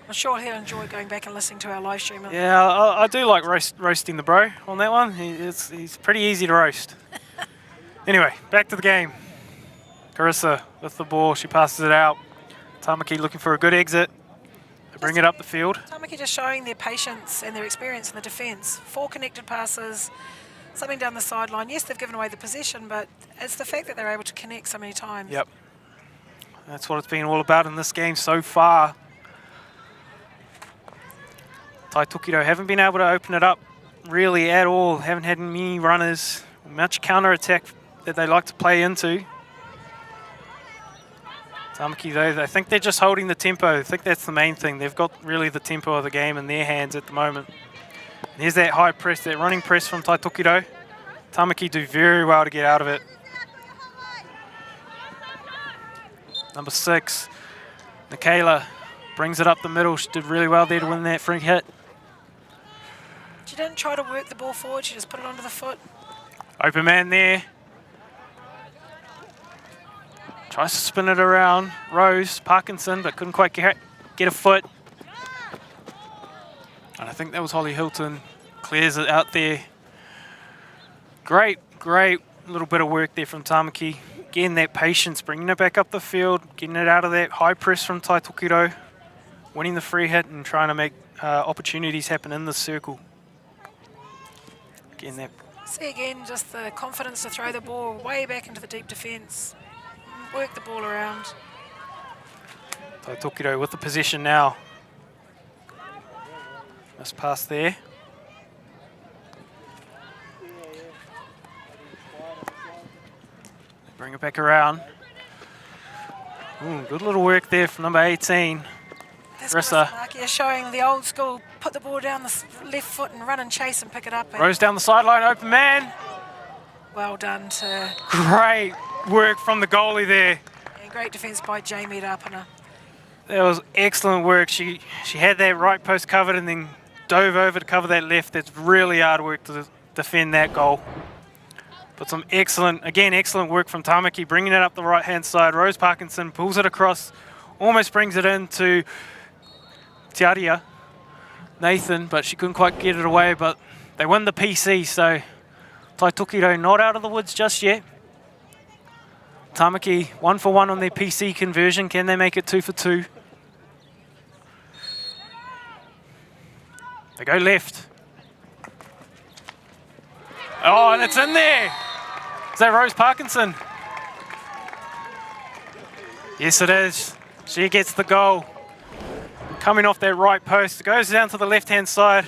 I'm sure he'll enjoy going back and listening to our live stream. Yeah, I do like roasting the bro on that one. He's pretty easy to roast. Anyway, back to the game. Carissa with the ball, she passes it out. Tāmaki looking for a good exit. They bring it up the field. Tāmaki just showing their patience and their experience in the defence. 4 connected passes, something down the sideline. Yes, they've given away the possession, but it's the fact that they're able to connect so many times. Yep. That's what it's been all about in this game so far. Tai Tokerau haven't been able to open it up really at all. Haven't had many runners, much counter-attack that they like to play into. Tāmaki, though, I think they're just holding the tempo. I think that's the main thing. They've got really the tempo of the game in their hands at the moment. And here's that high press, that running press from Tai Tokerau. Tāmaki do very well to get out of it. Number 6, Michaela brings it up the middle. She did really well there to win that free hit. She didn't try to work the ball forward, she just put it onto the foot. Open man there. Tries to spin it around. Rose, Parkinson, but couldn't quite get a foot. And I think that was Holly Hilton. Clears it out there. Great little bit of work there from Tāmaki. Getting that patience, bringing it back up the field, getting it out of that high press from Tai Tokerau. winning the free hit and trying to make opportunities happen in the circle. Again, that See again, just the confidence to throw the ball way back into the deep defence. Work the ball around. Tai Tokerau with the possession now. Missed pass there. Bring it back around. Ooh, good little work there from number 18. That's Carissa. Markia showing the old school, put the ball down the left foot and run and chase and pick it up. Rose down the sideline, open man. Well done to... Great work from the goalie there. And great defence by Jamie Rapana. That was excellent work. She had that right post covered and then dove over to cover that left. That's really hard work to defend that goal. But some excellent work from Tāmaki, bringing it up the right-hand side. Rose Parkinson pulls it across, almost brings it into Tiaria Nathan, but she couldn't quite get it away. But they win the PC, so Tai Tokerau not out of the woods just yet. Tāmaki 1 for 1 on their PC conversion. Can they make it 2 for 2? They go left. Oh, and it's in there. Is that Rose Parkinson? Yes, it is. She gets the goal. Coming off that right post. It goes down to the left-hand side.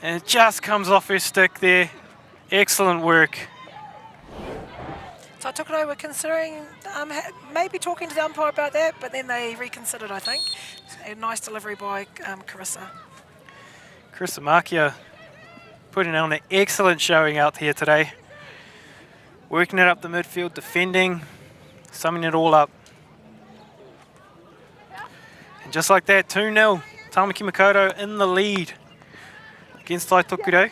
And it just comes off her stick there. Excellent work. Tai Tokerau were considering maybe talking to the umpire about that, but then they reconsidered, I think. A nice delivery by Carissa. Carissa Markia putting on an excellent showing out here today. Working it up the midfield, defending, summing it all up. And just like that, 2-0. Tāmaki Makaurau in the lead against Tai Tokerau.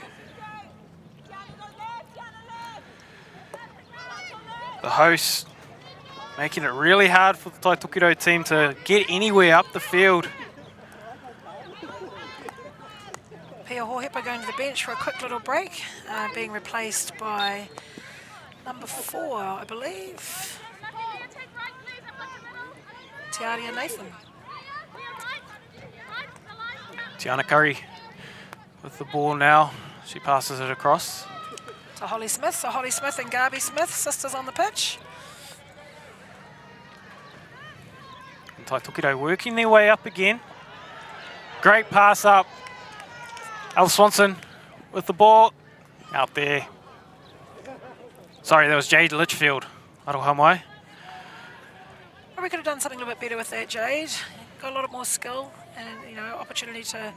The hosts making it really hard for the Tai Tokerau team to get anywhere up the field. Pia Hohepa going to the bench for a quick little break, being replaced by number 4, I believe, Tiaria Nathan. Tiana Curry with the ball now. She passes it across. To Holly Smith. So Holly Smith and Garby Smith, sisters on the pitch. And Tai Tokerau working their way up again. Great pass up. Al Swanson with the ball. Out there. Sorry, that was Jade Litchfield. Arohamai. Probably could have done something a little bit better with that, Jade. Got a lot more skill and, you know, opportunity to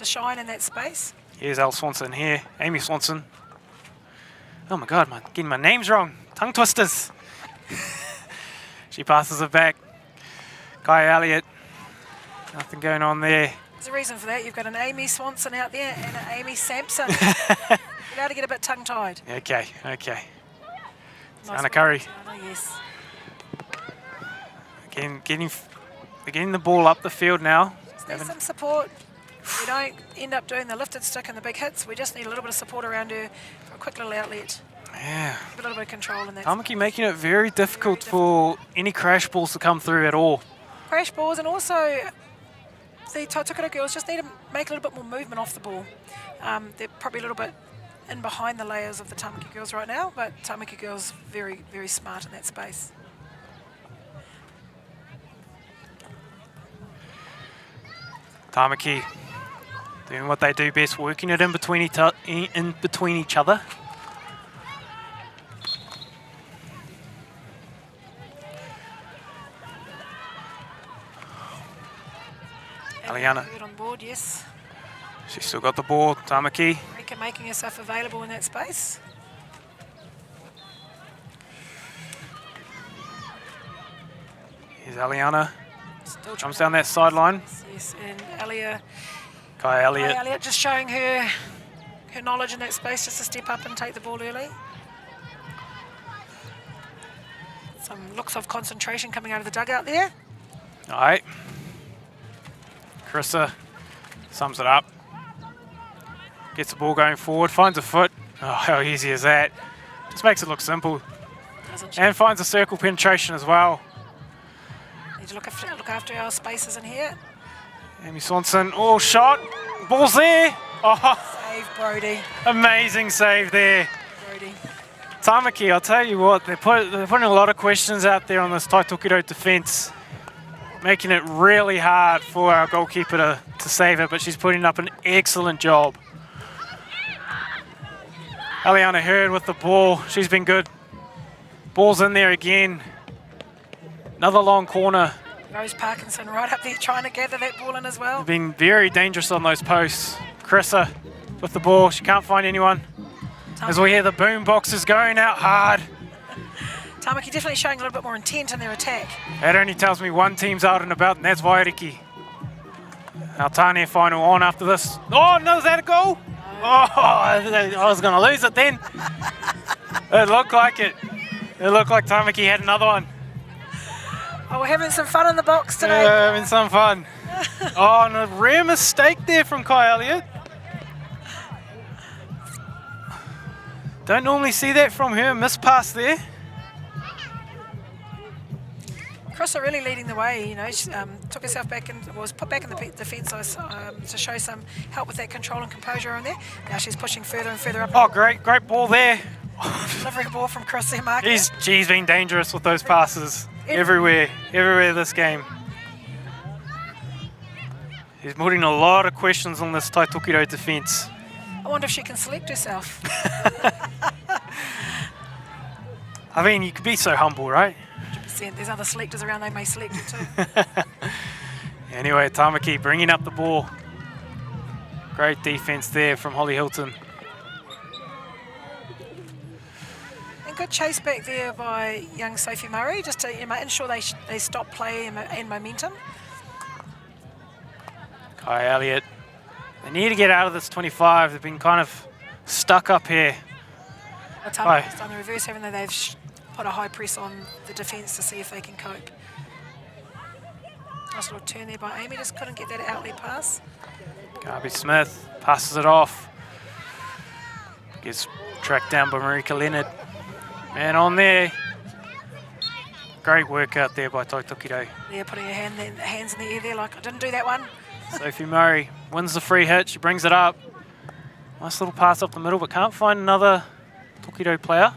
shine in that space. Here's Al Swanson here. Amy Swanson. Oh my God, getting my names wrong. Tongue twisters. She passes it back. Kai Elliott. Nothing going on there. There's a reason for that. You've got an Amy Swanson out there and an Amy Sampson. You're allowed to get a bit tongue-tied. Okay, okay. Nice Tiana Curry. Tiana, yes. Again, getting the ball up the field now. Just need some support. We don't end up doing the lifted stick and the big hits. We just need a little bit of support around her for a quick little outlet. Yeah. Give a little bit of control in that. Tāmaki making it very difficult for any crash balls to come through at all. Crash balls, and also the Tai Tokerau girls just need to make a little bit more movement off the ball. They're probably a little bit in behind the layers of the Tāmaki girls right now, but Tāmaki girls very, very smart in that space. Tāmaki doing what they do best, working it in between each other. Aliana. Good on board, yes. She's still got the ball. Tāmaki. Rika making herself available in that space. Here's Aliana. Still Comes down that sideline. Yes, and Alia. Kai Elliott. Elliott just showing her knowledge in that space, just to step up and take the ball early. Some looks of concentration coming out of the dugout there. All right. Carissa sums it up. Gets the ball going forward, finds a foot. Oh, how easy is that? Just makes it look simple. Doesn't she? And finds a circle penetration as well. Need to look after our spaces in here. Amy Swanson, oh, shot. Ball's there. Oh, Save, Brodie. amazing save there. Brodie. Tāmaki, I'll tell you what, they're putting a lot of questions out there on this Tai Tokerau defence, making it really hard for our goalkeeper to save it, but she's putting up an excellent job. Aliana Hurd with the ball, she's been good. Ball's in there again. Another long corner. Rose Parkinson right up there trying to gather that ball in as well. Been very dangerous on those posts. Carissa with the ball, she can't find anyone. As we hear the boom boxes going out hard. Tāmaki definitely showing a little bit more intent in their attack. That only tells me one team's out and about, and that's Waiariki. Our Tāne final on after this. Oh, no, is that a goal? Oh, I was going to lose it then. It looked like it. It looked like Tāmaki had another one. Oh, we're having some fun in the box today. Yeah, having some fun. Oh, and a rare mistake there from Kai Elliott. Don't normally see that from her, miss pass there. Cross are really leading the way, you know, she took herself back and was put back in the defence to show some help with that control and composure on there. Now she's pushing further and further up. Oh, great ball there. Delivering ball from Cross there, Marcus. She's been dangerous with those passes everywhere this game. He's putting a lot of questions on this Tai Tokerau defence. I wonder if she can select herself. I mean, you could be so humble, right? 100%. There's other selectors around, they may select it too. Anyway, Tāmaki bringing up the ball. Great defence there from Holly Hilton. And good chase back there by young Sophie Murray, just to ensure they stop play and momentum. Kai Elliott. They need to get out of this 25. They've been kind of stuck up here. Tāmaki's done the reverse, haven't they? They've put a high press on the defence to see if they can cope. Nice little turn there by Amy, just couldn't get that outlet pass. Garby Smith passes it off. Gets tracked down by Marika Leonard. And on there. Great work out there by Tai Tokerau. Yeah, putting her hands in the air there like, I didn't do that one. Sophie Murray wins the free hit, she brings it up. Nice little pass up the middle, but can't find another Tokerau player.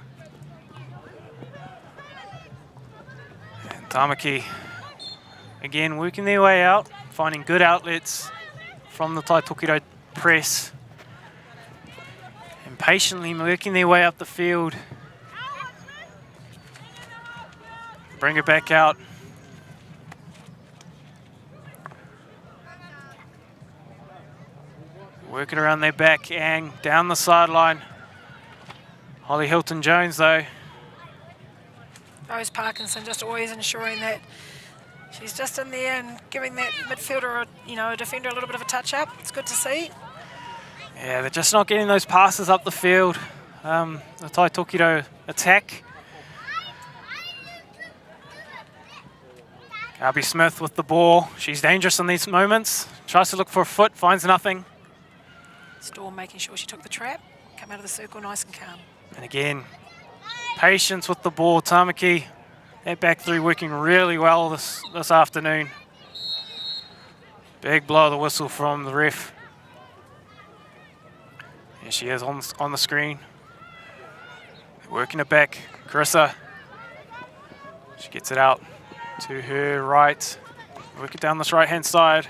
And Tāmaki, again, working their way out, finding good outlets from the Tai Tokerau press. And patiently working their way up the field. Bring it back out. Working around their back and down the sideline. Holly Hilton-Jones though. Rose Parkinson just always ensuring that she's just in there and giving that midfielder, a defender a little bit of a touch up. It's good to see. Yeah, they're just not getting those passes up the field. The Tai Tokerau attack. Garby Smith with the ball. She's dangerous in these moments. Tries to look for a foot, finds nothing. Storm making sure she took the trap. Come out of the circle nice and calm. And again, patience with the ball. Tāmaki, that back three working really well this afternoon. Big blow of the whistle from the ref. Here she is on the screen. Working it back. Carissa. She gets it out to her right. Work it down this right-hand side.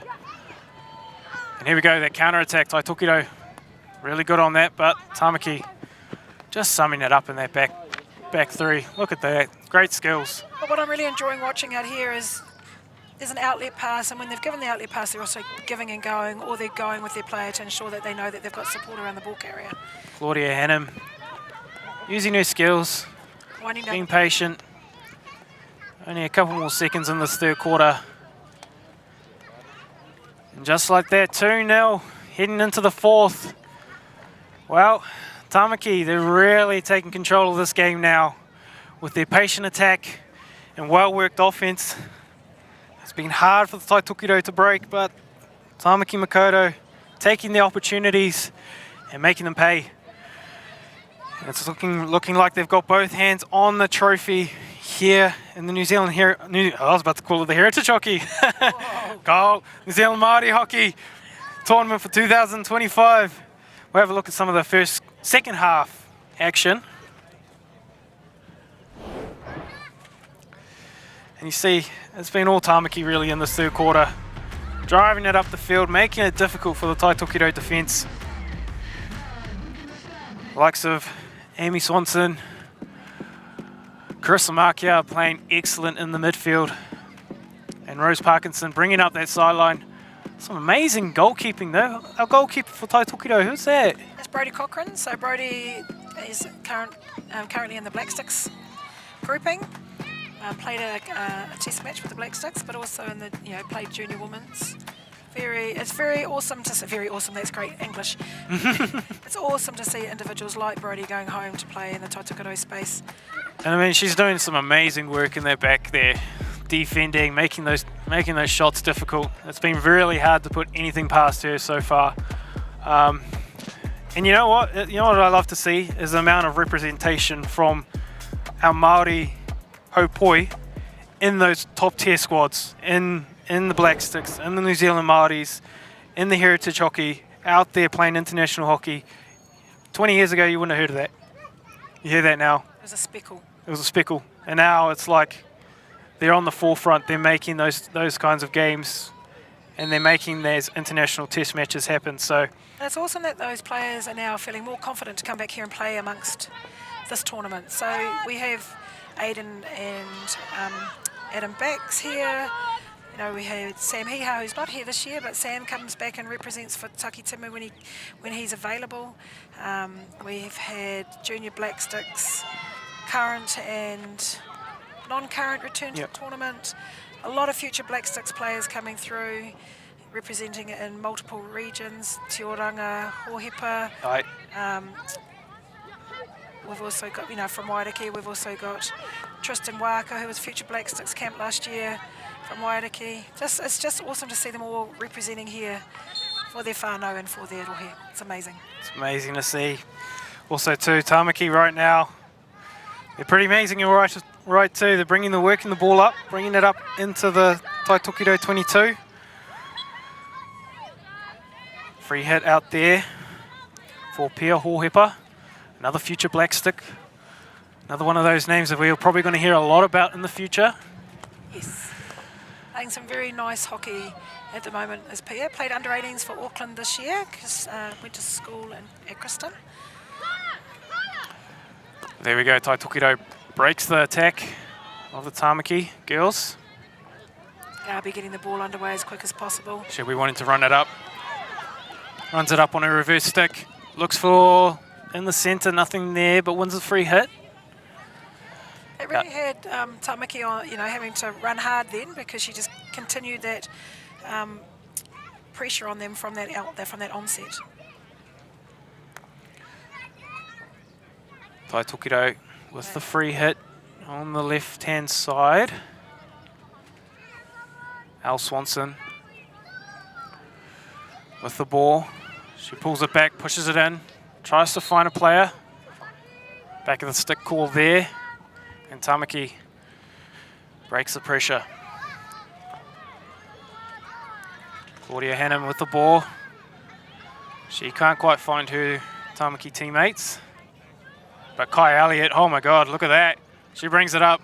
And here we go, that counter-attack. Tai Tokerau really good on that, but Tāmaki just summing it up in that back three. Look at that, great skills. But what I'm really enjoying watching out here is there's an outlet pass, and when they've given the outlet pass, they're also giving and going, or they're going with their player to ensure that they know that they've got support around the ball carrier. Claudia Hannum using her skills, being patient. Only a couple more seconds in this third quarter. And just like that, 2-0, heading into the fourth. Well, Tāmaki, they're really taking control of this game now with their patient attack and well-worked offense. It's been hard for the Tai Tokerau to break, but Tāmaki Makaurau taking the opportunities and making them pay. And it's looking like they've got both hands on the trophy here in the New Zealand I was about to call it the Heritage Hockey. Goal, New Zealand Māori Hockey tournament for 2025. We'll have a look at some of the second half action. And you see, it's been all Tāmaki really in this third quarter. Driving it up the field, making it difficult for the Tai Tokerau defence. Likes of Amy Swanson, Carissa Markia playing excellent in the midfield. And Rose Parkinson bringing up that sideline. Some amazing goalkeeping though. Our goalkeeper for Tai Tokerau, who's that? It's Brodie Cochrane. So Brodie is currently in the Black Sticks grouping. Played a test match with the Black Sticks, but also in the played junior women's. It's very awesome to see. Very awesome. That's great English. It's awesome to see individuals like Brodie going home to play in the Tai Tokerau space. And I mean, she's doing some amazing work in their back there, defending, making those shots difficult. It's been really hard to put anything past her so far. And you know what? I love to see is the amount of representation from our Māori Haupoi in those top tier squads, in the Black Sticks, in the New Zealand Māoris, in the Heritage Hockey, out there playing international hockey. 20 years ago, you wouldn't have heard of that. You hear that now. It was a speckle. It was a speckle. And now it's like they're on the forefront. They're making those kinds of games, and they're making those international test matches happen. So and it's awesome that those players are now feeling more confident to come back here and play amongst this tournament. So we have Aidan and Adam Bax here. We had Sam Hiha, who's not here this year, but Sam comes back and represents for Taki Timu when he's available. We've had junior Black Sticks, current and non-current return to the tournament. A lot of future Black Sticks players coming through, representing in multiple regions. Te Oranga, Hohepa. We've also got, from Waiariki, we've also got Tristan Waka, who was future Black Sticks camp last year from Waiariki. It's just awesome to see them all representing here for their whānau and for their rohe. It's amazing. It's amazing to see. Also too, Tāmaki right now, they're pretty amazing and right too. They're bringing the ball up, bringing it up into the Tai Tokerau 22. Free hit out there for Pia Hohepa. Another future Black Stick. Another one of those names that we're probably going to hear a lot about in the future. Yes. Playing some very nice hockey at the moment as Pia. Played under 18s for Auckland this year because went to school at Kristen. There we go. Tai Tokerau breaks the attack of the Tāmaki girls. I'll be getting the ball underway as quick as possible. Should we wanting to run it up? Runs it up on a reverse stick. Looks for in the centre, nothing there, but wins a free hit. It really had Tāmaki on, having to run hard then because she just continued that pressure on them from that onset. Tai Tokerau with the free hit on the left-hand side. Al Swanson with the ball. She pulls it back, pushes it in, tries to find a player. Back of the stick call there. And Tāmaki breaks the pressure. Claudia Hannum with the ball. She can't quite find her Tāmaki teammates. But Kai Elliott, oh my God, look at that. She brings it up.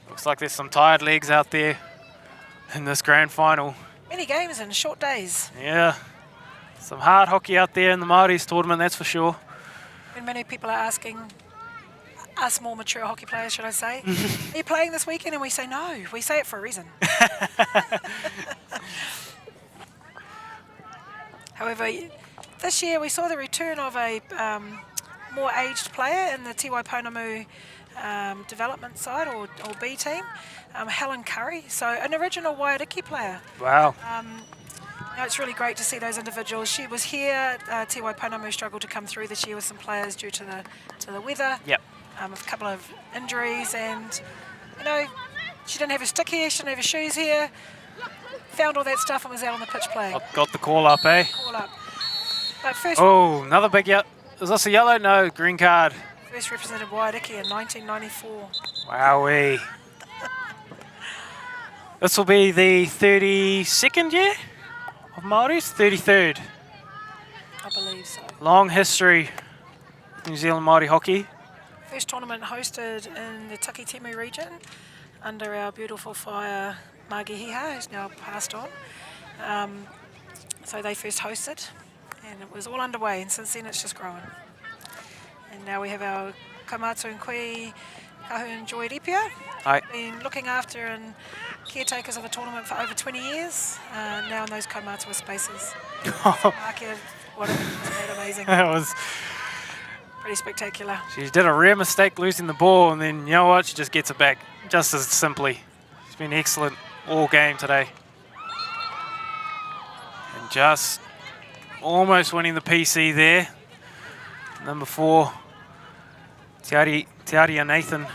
Looks like there's some tired legs out there in this grand final. Many games in short days. Yeah. Some hard hockey out there in the Māoris tournament, that's for sure. And many people are asking us more mature hockey players, should I say, are you playing this weekend? And we say no. We say it for a reason. However, this year we saw the return of a more aged player in the Te Waipounamu development side or B team, Helen Curry. So an original Waiariki player. Wow. It's really great to see those individuals. She was here. Te Waipounamu struggled to come through this year with some players due to the weather. Yep. A couple of injuries, and she didn't have her stick here. She didn't have her shoes here. Found all that stuff and was out on the pitch playing. Got the call up, eh? Call up. But first. Oh, another big this a yellow? No, green card. First represented Waihi in 1994. Wowee. This will be the 32nd year of Māori's, 33rd. I believe so. Long history, New Zealand Māori hockey. First tournament hosted in the Takitimu region under our beautiful whaia Magihiha, who's now passed on. So they first hosted, and it was all underway, and since then it's just growing. And now we have our kaumātua and koe Kahun Joy Ripia. Aye. Been looking after and caretakers of the tournament for over 20 years, now in those kaumātua spaces. Ākia, wasn't that amazing? That was... Pretty spectacular. She did a rare mistake losing the ball, and then, you know what, she just gets it back just as simply. She's been excellent all game today. And just almost winning the PC there. Number 4, Te Aria Nathan.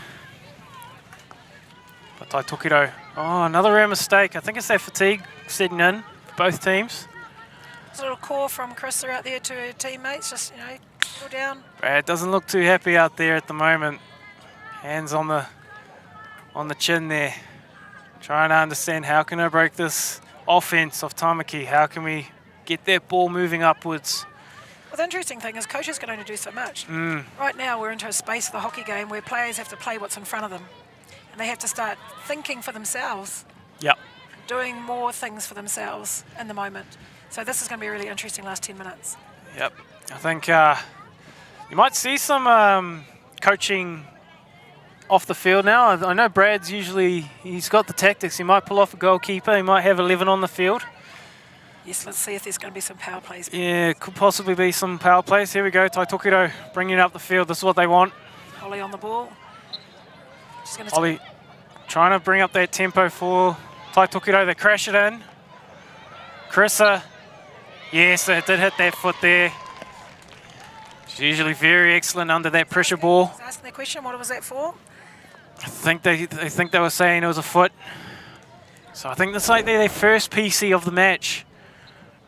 But Tai Tokerau. Oh, another rare mistake. I think it's that fatigue setting in for both teams. There's a little call from Carissa out there to her teammates, just, you know, go down. Brad doesn't look too happy out there at the moment. Hands on the chin there. Trying to understand how can I break this offense of Tāmaki. How can we get that ball moving upwards? Well, the interesting thing is coaches can only do so much. Right now we're into a space of the hockey game where players have to play what's in front of them. And they have to start thinking for themselves. Yep. Doing more things for themselves in the moment. So this is going to be a really interesting last 10 minutes. Yep. I think you might see some coaching off the field now. I know Brad's usually, he's got the tactics. He might pull off a goalkeeper. He might have 11 on the field. Yes, let's see if there's going to be some power plays. Yeah, could possibly be some power plays. Here we go, Tai Tokerau bringing it up the field. This is what they want. Holly on the ball. She's going to Holly trying to bring up that tempo for Tai Tokerau. They crash it in. Carissa, yes, it did hit that foot there. She's usually very excellent under that pressure ball. asking the question, what was that for? I think they were saying it was a foot. So I think that's like their first PC of the match.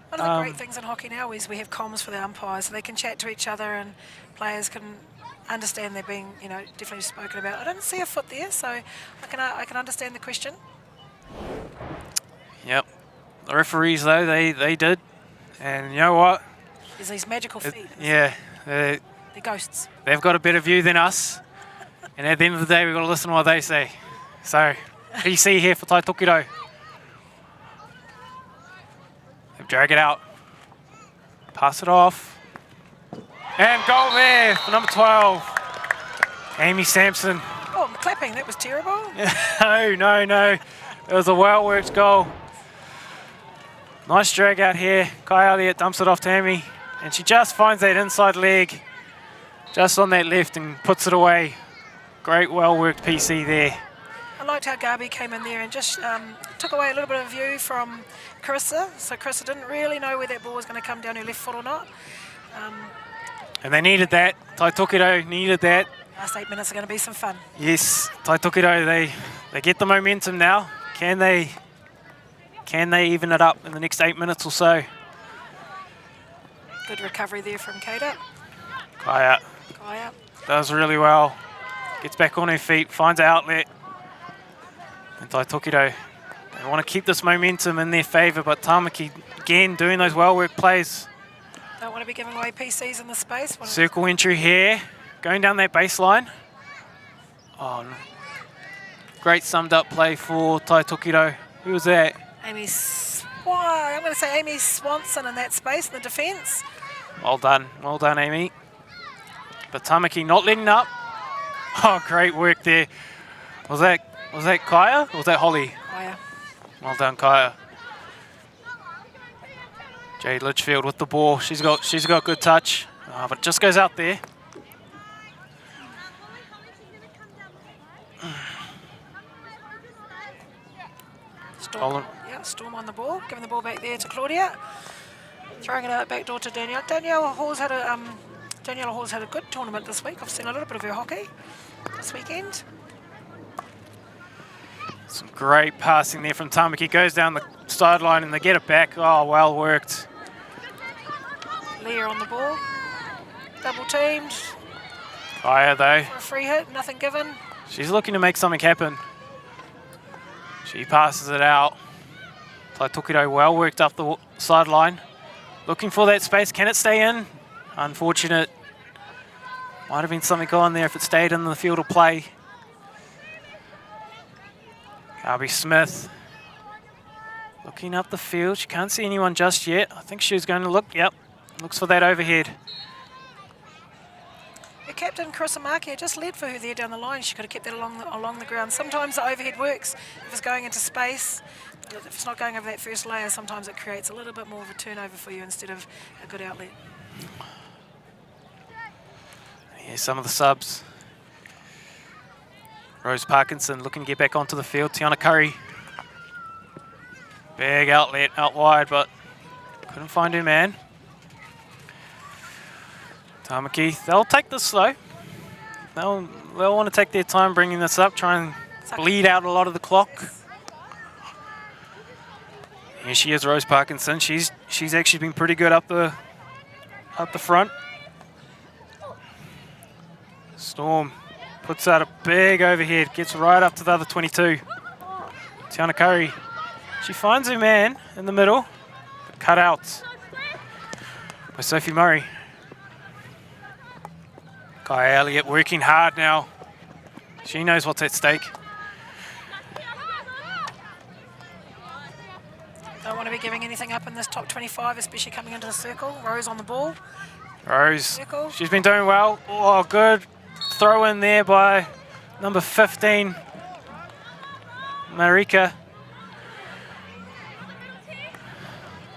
One of the great things in hockey now is we have comms for the umpires, so they can chat to each other and players can understand they're being, you know, definitely spoken about. I didn't see a foot there, so I can understand the question. Yep. The referees, though, they did. And you know what? There's these magical feet. Yeah. They're ghosts. They've got a better view than us. And at the end of the day, we've got to listen to what they say. So, PC here for Tai Tokerau. They drag it out. Pass it off. And goal there for number 12. Amy Sampson. Oh, I'm clapping. That was terrible. No. It was a well-worked goal. Nice drag out here. Kai Elliott dumps it off to Amy. And she just finds that inside leg just on that left and puts it away. Great, well-worked PC there. I liked how Gabi came in there and just took away a little bit of view from Carissa. So Carissa didn't really know where that ball was going to come down her left foot or not. And they needed that. Tai Tokerau needed that. Last 8 minutes are going to be some fun. Yes, Tai Tokerau, they get the momentum now. Can they even it up in the next 8 minutes or so? Good recovery there from Kata. Kaya does really well. Gets back on her feet, finds an outlet. And Tai Tokerau, they want to keep this momentum in their favour, but Tāmaki, again, doing those well-worked plays. Don't want to be giving away PCs in the space. Circle entry here, going down that baseline. Oh, no. Great summed up play for Tai Tokerau. Who was that? I'm going to say Amy Swanson in that space in the defence. Well done, Amy. But Tāmaki not letting up. Oh, great work there. Was that Kaya or was that Holly? Kaya. Well done, Kaya. Jade Litchfield with the ball. She's got good touch, but it just goes out there. Storm on the ball, giving the ball back there to Claudia. Throwing it out back door to Danielle. Danielle Hall's had a good tournament this week. I've seen a little bit of her hockey this weekend. Some great passing there from Tāmaki. Goes down the sideline and they get it back. Oh, well worked. Leah on the ball. Double teamed. Kaya though, For a free hit, nothing given. she's looking to make something happen. She passes it out. Tai Tokerau well worked up the sideline. Looking for that space. Can it stay in? Unfortunate. Might have been something on there if it stayed in the field of play. Garby Smith looking up the field. She can't see anyone just yet. I think she was going to look. Yep. Looks for that overhead. Your captain, Tāmaki, just led for her there down the line. She could have kept that along the ground. Sometimes the overhead works if it's going into space. If it's not going over that first layer, sometimes it creates a little bit more of a turnover for you instead of a good outlet. Here's some of the subs. Rose Parkinson looking to get back onto the field. Tiana Curry. Big outlet out wide, but couldn't find her man. Tāmaki, they'll take this slow. They'll want to take their time bringing this up, try and bleed out a lot of the clock. Here she is, Rose Parkinson. She's actually been pretty good up the front. Storm puts out a big overhead, gets right up to the other 22. Tiana Curry, she finds her man in the middle, but cut out by Sophie Murray. Kai Elliott working hard now. She knows what's at stake. Don't want to be giving anything up in this top 25, especially coming into the circle. Rose on the ball. Rose, Circle. she's been doing well. Oh, good throw in there by number 15, Marika.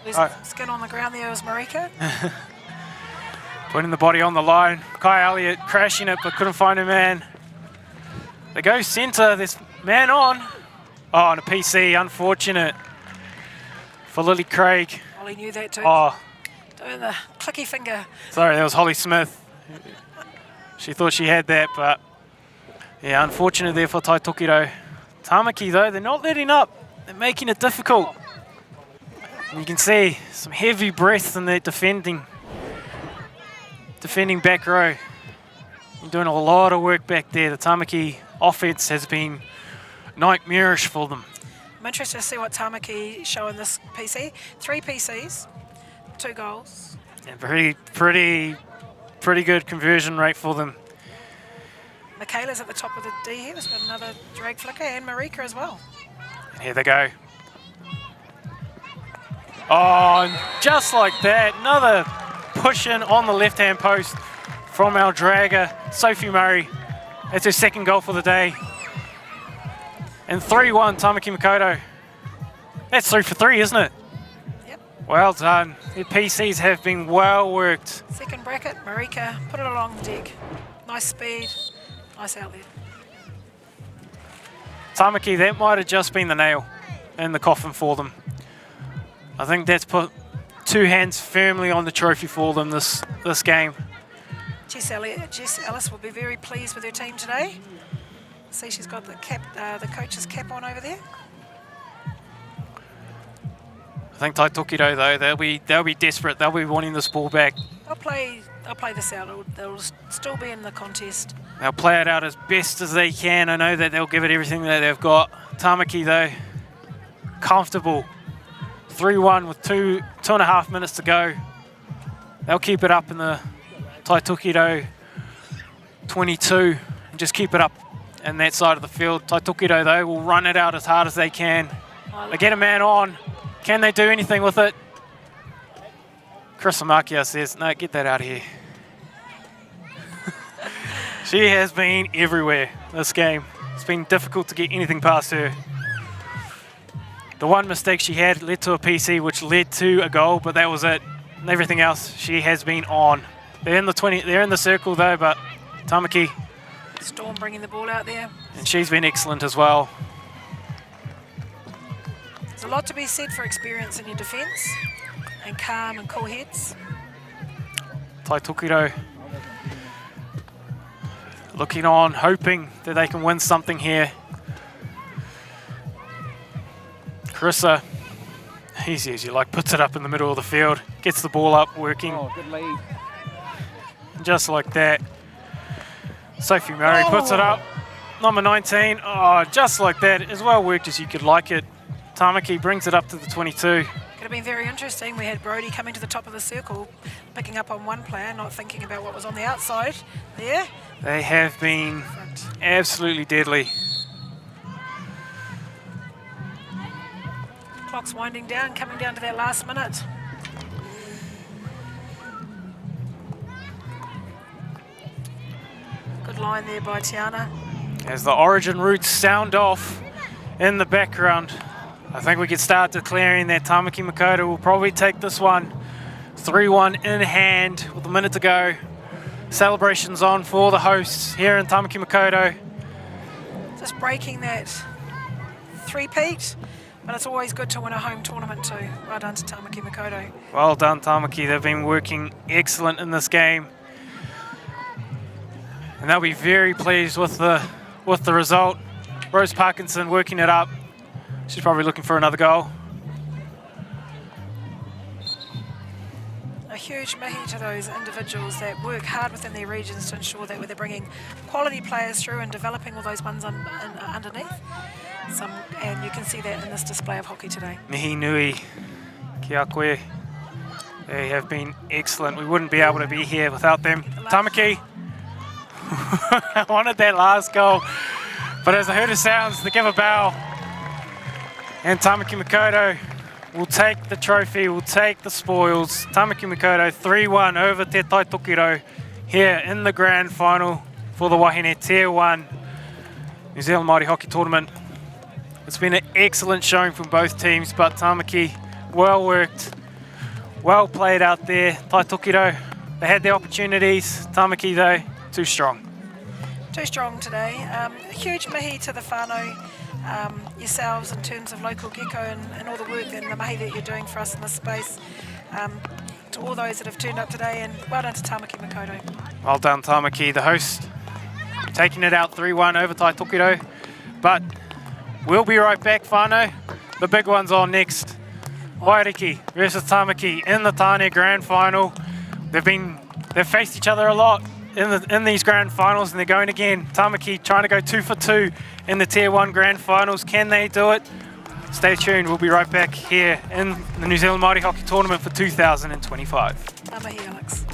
Losing some skin on the ground there was Marika. Putting the body on the line. Kai Elliott crashing it, but couldn't find her man. They go centre, there's man on. Oh, and a PC, unfortunate for Lily Craig. Holly knew that too. Oh, Doing the clicky finger. sorry, that was Holly Smith. She thought she had that, but yeah, unfortunate there for Tai Tokerau. Tāmaki though, they're not letting up. They're making it difficult. And you can see some heavy breaths in their defending back row. They're doing a lot of work back there. The Tāmaki offense has been nightmarish for them. I'm interested to see what Tāmaki show in this PC. 3 PCs, 2 goals. And pretty good conversion rate for them. Michaela's at the top of the D here. There's got another drag flicker, and Marika as well. And here they go. Oh, and just like that, another push in on the left-hand post from our dragger, Sophie Murray. That's her second goal for the day. And 3-1, Tāmaki Makaurau. That's 3 for 3, isn't it? Yep. Well done. The PCs have been well worked. Second bracket, Marika, put it along the deck. Nice speed, nice outlet. Tāmaki, that might have just been the nail in the coffin for them. I think that's put 2 hands firmly on the trophy for them this game. Jess Ellis will be very pleased with her team today. See, she's got the cap, the coach's cap on over there. I think Tai Tokerau though, they'll be desperate. They'll be wanting this ball back. They'll play this out. They'll still be in the contest. They'll play it out as best as they can. I know that they'll give it everything that they've got. Tāmaki though, comfortable. 3-1 with 2.5 minutes to go. They'll keep it up in the Tai Tokerau 22 and just keep it up in that side of the field. Tai Tokerau though will run it out as hard as they can. They get a man on. Can they do anything with it? Chris Amakia says, no, get that out of here. She has been everywhere this game. It's been difficult to get anything past her. The one mistake she had led to a PC, which led to a goal, but that was it. And everything else, she has been on. They're in the circle though, but Tāmaki. Storm bringing the ball out there. And she's been excellent as well. There's a lot to be said for experience in your defence and calm and cool heads. Tai Tokerau looking on, hoping that they can win something here. Carissa, easy as you like, puts it up in the middle of the field, gets the ball up, working. Oh, good lead. just like that. Sophie Murray puts it up. Number 19, oh, just like that, as well worked as you could like it. Tāmaki brings it up to the 22. Could have been very interesting. We had Brody coming to the top of the circle, picking up on one player, not thinking about what was on the outside there. They have been absolutely deadly. Clock's winding down, coming down to that last minute. Good line there by Tiana. As the origin roots sound off in the background, I think we could start declaring that Tāmaki Makaurau will probably take this one 3-1 in hand with a minute to go. Celebrations on for the hosts here in Tāmaki Makaurau. Just breaking that three-peat, but it's always good to win a home tournament too. Well done to Tāmaki Makaurau. Well done, Tāmaki. They've been working excellent in this game. And they'll be very pleased with the result. Rose Parkinson working it up. She's probably looking for another goal. A huge mihi to those individuals that work hard within their regions to ensure that they're bringing quality players through and developing all those ones underneath. And you can see that in this display of hockey today. Mihi nui kia koe. They have been excellent. We wouldn't be able to be here without them. Tāmaki. I wanted that last goal, but as I heard the sounds, they give a bow. And Tāmaki Makaurau will take the trophy, will take the spoils. Tāmaki Makaurau 3-1 over Te Tai Tokerau here in the grand final for the Wāhine Tier 1 New Zealand Māori Hockey Tournament. It's been an excellent showing from both teams, but Tāmaki, well worked, well played out there. Tai Tokerau, they had their opportunities. Tāmaki though, too strong. Too strong today. Huge mihi to the whānau, yourselves in terms of local Gecko and all the work and the mihi that you're doing for us in this space. To all those that have turned up today, and well done to Tāmaki Makaurau. Well done, Tāmaki, the host, taking it out 3-1 over Tai Tokerau. But we'll be right back, whānau. The big one's on next. Wairiki versus Tāmaki in the Tāne Grand Final. They've faced each other a lot in these grand finals, and they're going again. Tāmaki trying to go 2 for 2 in the Tier 1 grand finals. Can they do it? Stay tuned. We'll be right back here in the New Zealand Māori Hockey Tournament for 2025. Tamahi, Alex.